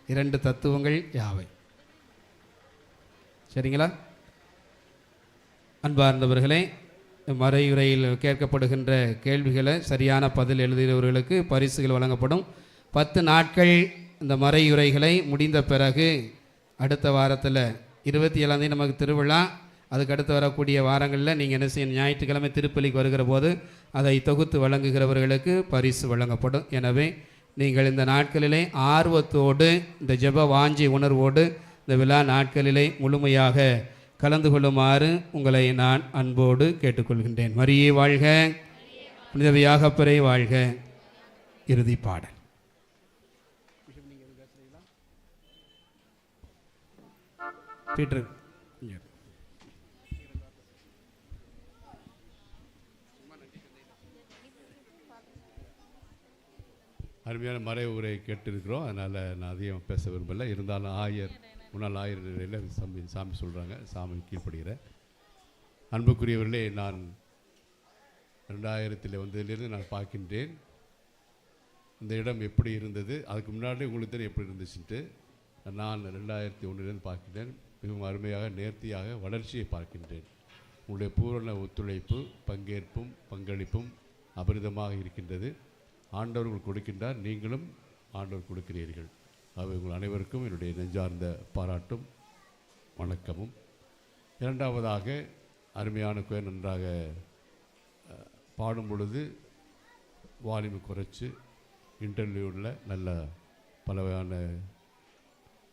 2 தத்துவங்கள் யாவை? சரிங்களா? அன்பார்ந்தவர்களே, மறையுறையில் கேட்கப்படுகின்ற கேள்விகளை சரியான பதில் எழுதியவர்களுக்கு பரிசுகள் வழங்கப்படும். 10 நாட்கள் இந்த மறையுறைகளை முடிந்த பிறகு அடுத்த வாரத்தில் 27ஆம் தேதி நமக்கு திருவிழா. அதுக்கு அடுத்து வரக்கூடிய வாரங்களில் நீங்கள் என்ன செய்யணும், ஞாயிற்றுக்கிழமை திருப்பலிக்கு வருகிற போது அதை தொகுத்து வழங்குகிறவர்களுக்கு பரிசு வழங்கப்படும். எனவே நீங்கள் இந்த நாட்களிலே ஆர்வத்தோடு, இந்த ஜெப வாஞ்சி உணர்வோடு இந்த விழா நாட்களிலே முழுமையாக கலந்து கொள்ளுமாறு உங்களை நான் அன்போடு கேட்டுக்கொள்கின்றேன். மரியே வாழ்க, புனித வியாகப்பரை வாழ்க. இறுதி பாடல். பீட்டர், அருமையான மறை உரை கேட்டிருக்கிறோம். அதனால் நான் அதிகம் பேச விரும்பலை. இருந்தாலும் முன்னாள் ஆயர் நிலையில் சாமி சொல்கிறாங்க, சாமி கீழ்ப்படுகிறேன். அன்புக்குரியவர்களே, நான் 2000 வந்ததிலிருந்து நான் பார்க்கின்றேன் இந்த இடம் எப்படி இருந்தது. அதுக்கு முன்னாடி உங்களுக்கு தெரியும் எப்படி இருந்துச்சுன்ட்டு. நான் 2001 பார்க்கின்றேன். மிகவும் அருமையாக நேர்த்தியாக வளர்ச்சியை பார்க்கின்றேன். உங்களுடைய பூரண ஒத்துழைப்பு, பங்கேற்பும் பங்களிப்பும் அபரிதமாக இருக்கின்றது. ஆண்டவர் உங்களுக்கு கொடுக்கின்றார், நீங்களும் ஆண்டவர் கொடுக்கிறீர்கள். அவை உங்கள் அனைவருக்கும் என்னுடைய நெஞ்சார்ந்த பாராட்டும் வணக்கமும். இரண்டாவதாக, அருமையான கோயில் நன்றாக பாடும் பொழுது வால்யூமை குறைச்சி இன்டர்வியூவில் நல்ல பல வகையான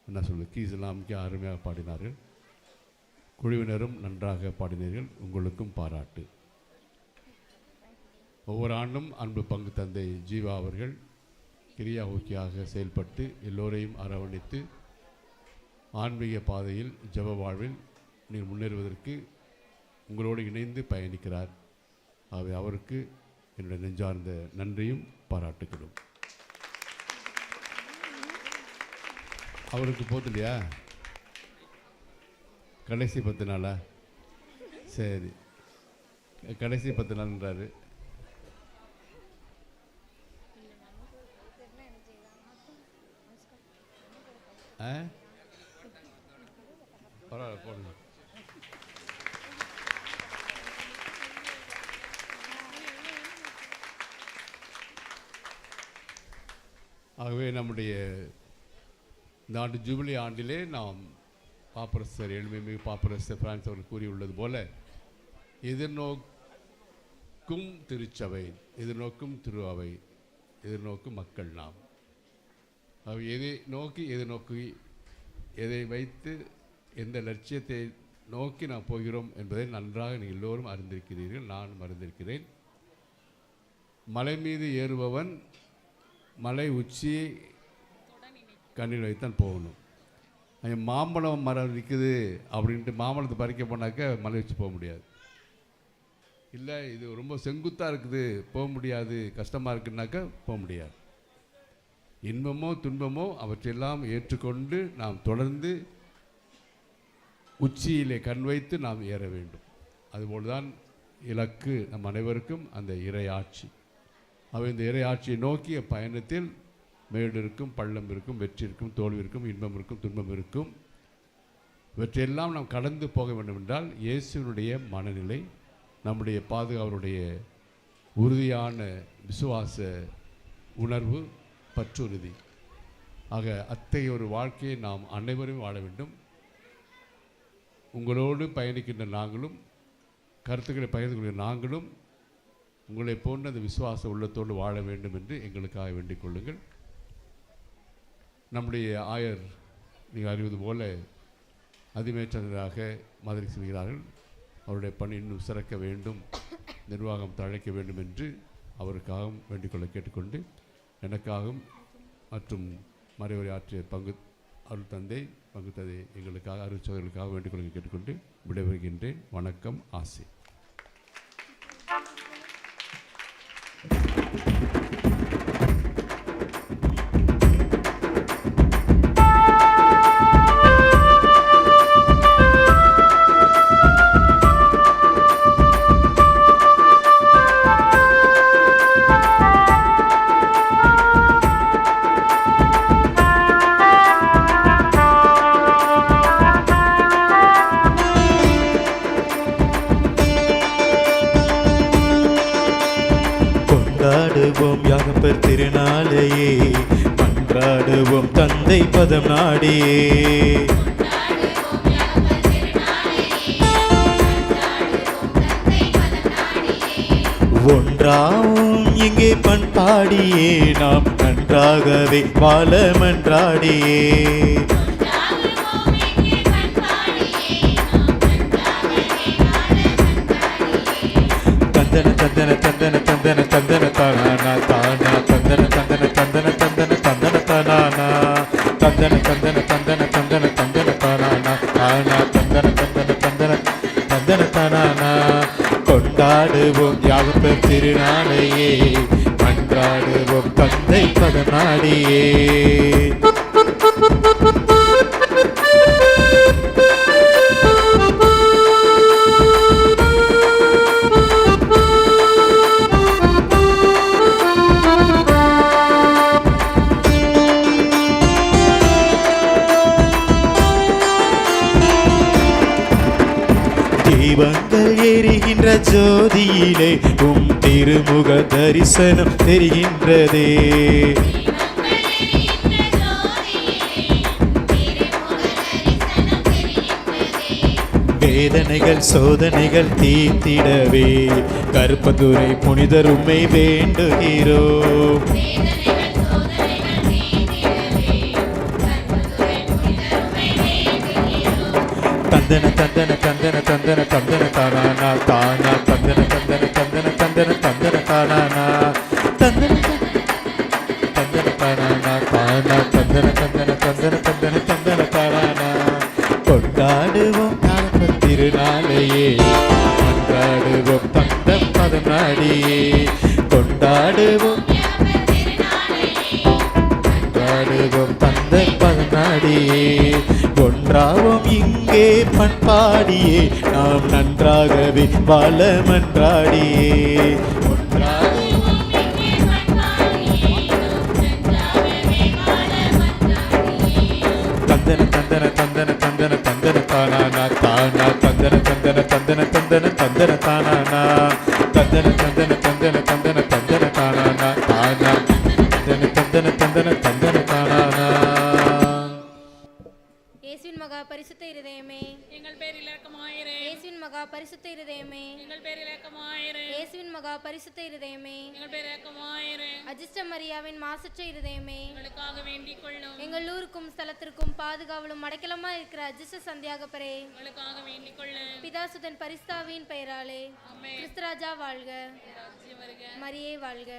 என்ன சொல்வது கீஸ் எல்லாம் அருமையாக பாடினார்கள். குழுவினரும் நன்றாக பாடினீர்கள், உங்களுக்கும் பாராட்டு. ஒவ்வொரு ஆண்டும் அன்பு பங்கு தந்தை ஜீவா அவர்கள் கிரியா ஊக்கியாக செயல்பட்டு எல்லோரையும் அரவணைத்து ஆன்மீக பாதையில் ஜெப வாழ்வில் நீங்கள் முன்னேறுவதற்கு உங்களோடு இணைந்து பயணிக்கிறார். ஆகவே அவருக்கு என்னுடைய நெஞ்சார்ந்த நன்றியும் பாராட்டுகிறோம். அவருக்கு போகுது இல்லையா கடைசி 10 நாளா? சரி, கடைசி 10 நாள்ன்றாரு. பரவாயில்ல, போடுங்க. ஆகவே நம்முடைய இந்த ஆண்டு ஜூபிலி ஆண்டிலே நாம் பாப்பரசர் எளிமைமிகு பாப்பரசர் பிரான்ஸ் அவர்கள் கூறியுள்ளது போல எதிர்நோக்கும் திருச்சபை, எதிர்நோக்கும் திரு அவை, எதிர்நோக்கும் மக்கள் நாம். அவை எதிர்நோக்கி எதை வைத்து எந்த லட்சியத்தை நோக்கி நாம் போகிறோம் என்பதை நன்றாக நீங்கள் எல்லோரும் அறிந்திருக்கிறீர்கள், நானும் அறிந்திருக்கிறேன். மலை மீது ஏறுபவன் மலை உச்சியை கண்ணில் வைத்தான் போகணும். மாம்பழம் மரம் நிற்குது அப்படின்ட்டு மாம்பழத்தை பறிக்க போனாக்க மலை வச்சு போக முடியாது. இல்லை இது ரொம்ப செங்குத்தாக இருக்குது போக முடியாது, கஷ்டமாக இருக்குன்னாக்கா போக முடியாது. இன்பமோ துன்பமோ அவற்றையெல்லாம் ஏற்றுக்கொண்டு நாம் தொடர்ந்து உச்சியிலே கண் வைத்து நாம் ஏற வேண்டும். அதுபோல்தான் இலக்கு நம் அனைவருக்கும் அந்த இறையாட்சி. அவை இந்த இறையாட்சியை நோக்கிய பயணத்தில் மேடு இருக்கும், பள்ளம் இருக்கும், வெற்றி இருக்கும், தோல்வி இருக்கும், இன்பம் இருக்கும், துன்பம் இருக்கும். இவற்றையெல்லாம் நாம் கடந்து போக வேண்டும் என்றால் இயேசுவினுடைய மனநிலை, நம்முடைய பாதுகாவலுடைய உறுதியான விசுவாச உணர்வு, பற்றுறுதி, ஆக அத்தகைய ஒரு வாழ்க்கையை நாம் அனைவரும் வாழ வேண்டும். உங்களோடு பயணிக்கின்ற நாங்களும், கருத்துக்களை பகிர்ந்து கொள்கிற நாங்களும் உங்களை போன்ற அந்த விசுவாச உள்ளத்தோடு வாழ வேண்டும் என்று எங்களுக்காக வேண்டிக் கொள்ளுங்கள். நம்முடைய ஆயர் நீங்கள் அறிவது போல அதிமேற்றராக மதுரை செல்கிறார்கள். அவருடைய பணி இன்னும் சிறக்க வேண்டும், நிர்வாகம் தழைக்க வேண்டும் என்று அவருக்காகவும் வேண்டிக்கொள்ள கேட்டுக்கொண்டு, எனக்காகவும் மற்றும் மறைவுரை ஆற்றிய அருள் தந்தை எங்களுக்காக அருள் சோதர்களுக்காக வேண்டிக்கொள்ள கேட்டுக்கொண்டு விடைபெறுகின்றேன். வணக்கம், ஆசி. கொண்டாடுவோம் யாகப்பர் திருநாளையே, மன்றாடுவோம் தந்தை பதம் நாடியே. ஒன்றாவும் இங்கே பண்பாடியே, நாம் நன்றாகவே வாழ மன்றாடியே. தந்தன தந்தன தந்தன தந்தன தந்தன தானா தானா, தந்தன தந்தன தந்தன தந்தன தந்தன தானா, தந்தன தந்தன தந்தன தந்தன தந்தன தானா தானா, தந்தன தந்தன தந்தன தந்தன தானா. கொண்டாடுவோம் யாகப்பர் திருநாளையே, மன்றாடுவோம் தந்தை பதம் நாடியே. தீபங்கள் எரிகின்ற ஜோதியிலே உம் திருமுக தரிசனம் தெரிகின்றதே. வேதனைகள் சோதனைகள் தீர்த்திடவே கருப்பதுரை புனிதர் உம்மை வேண்டுகிறோம். தந்தன தந்தன தந்தன தந்தன தந்தன தானா தானா, தந்தன தந்தன தந்தன தந்தன தந்தன தானா, தந்தன தந்தன தானா தானா, தந்தன தந்தன தந்தன தந்தன தந்தன தானா. கொண்டாடுவோம் யாகப்பர் திருநாளையே, மன்றாடுவோம் தந்தை பதம் நாடியே. கொண்டாடுவோம் தந்தை பதம் நாடியே. ஒன்றாவோம் இங்கே பண்பாடியே, நாம் நன்றாகவே வாழ மன்றாடியே. தந்தன தந்தன தந்தன தந்தன தந்தன தானா தானா, தந்தன தந்தன தந்தன தந்தன தந்தன தானா, தந்தன தந்தன தந்தன தந்தன தந்தன தானா தானா, தந்தன தந்தன தந்தன தந்தன தானா. இயேசுவின் மகா பரிசுத்த இருதயமே எங்கள் பேரில் இரக்கமாயிரு. இயேசுவின் மகா பரிசுத்த இருதயமே எங்கள் பேரில் இரக்கமாயிரு. இயேசுவின் மகா பரிசுத்த இருதயமே எங்கள் பேரில் இரக்கமாயிரு. அஜிஷ்ட மரியாவின் மாசற்ற இருதயமே எங்களுக்காக வேண்டிக் கொள்ளும். எங்கள் ஊருக்கும் ஸ்தலத்திற்கும் பாதுகாவலும் அடைக்கலமா இருக்கிற அஜிஷ்ட சந்தியாகப்பரே எங்களுக்காக வேண்டிக் கொள்ளும். பிதாசுதன் பரிஸ்தாவின் பெயராலே ஆமென். கிறிஸ்துராஜா வாழ்க, ராஜ்யம் வருக. மரியே வாழ்க.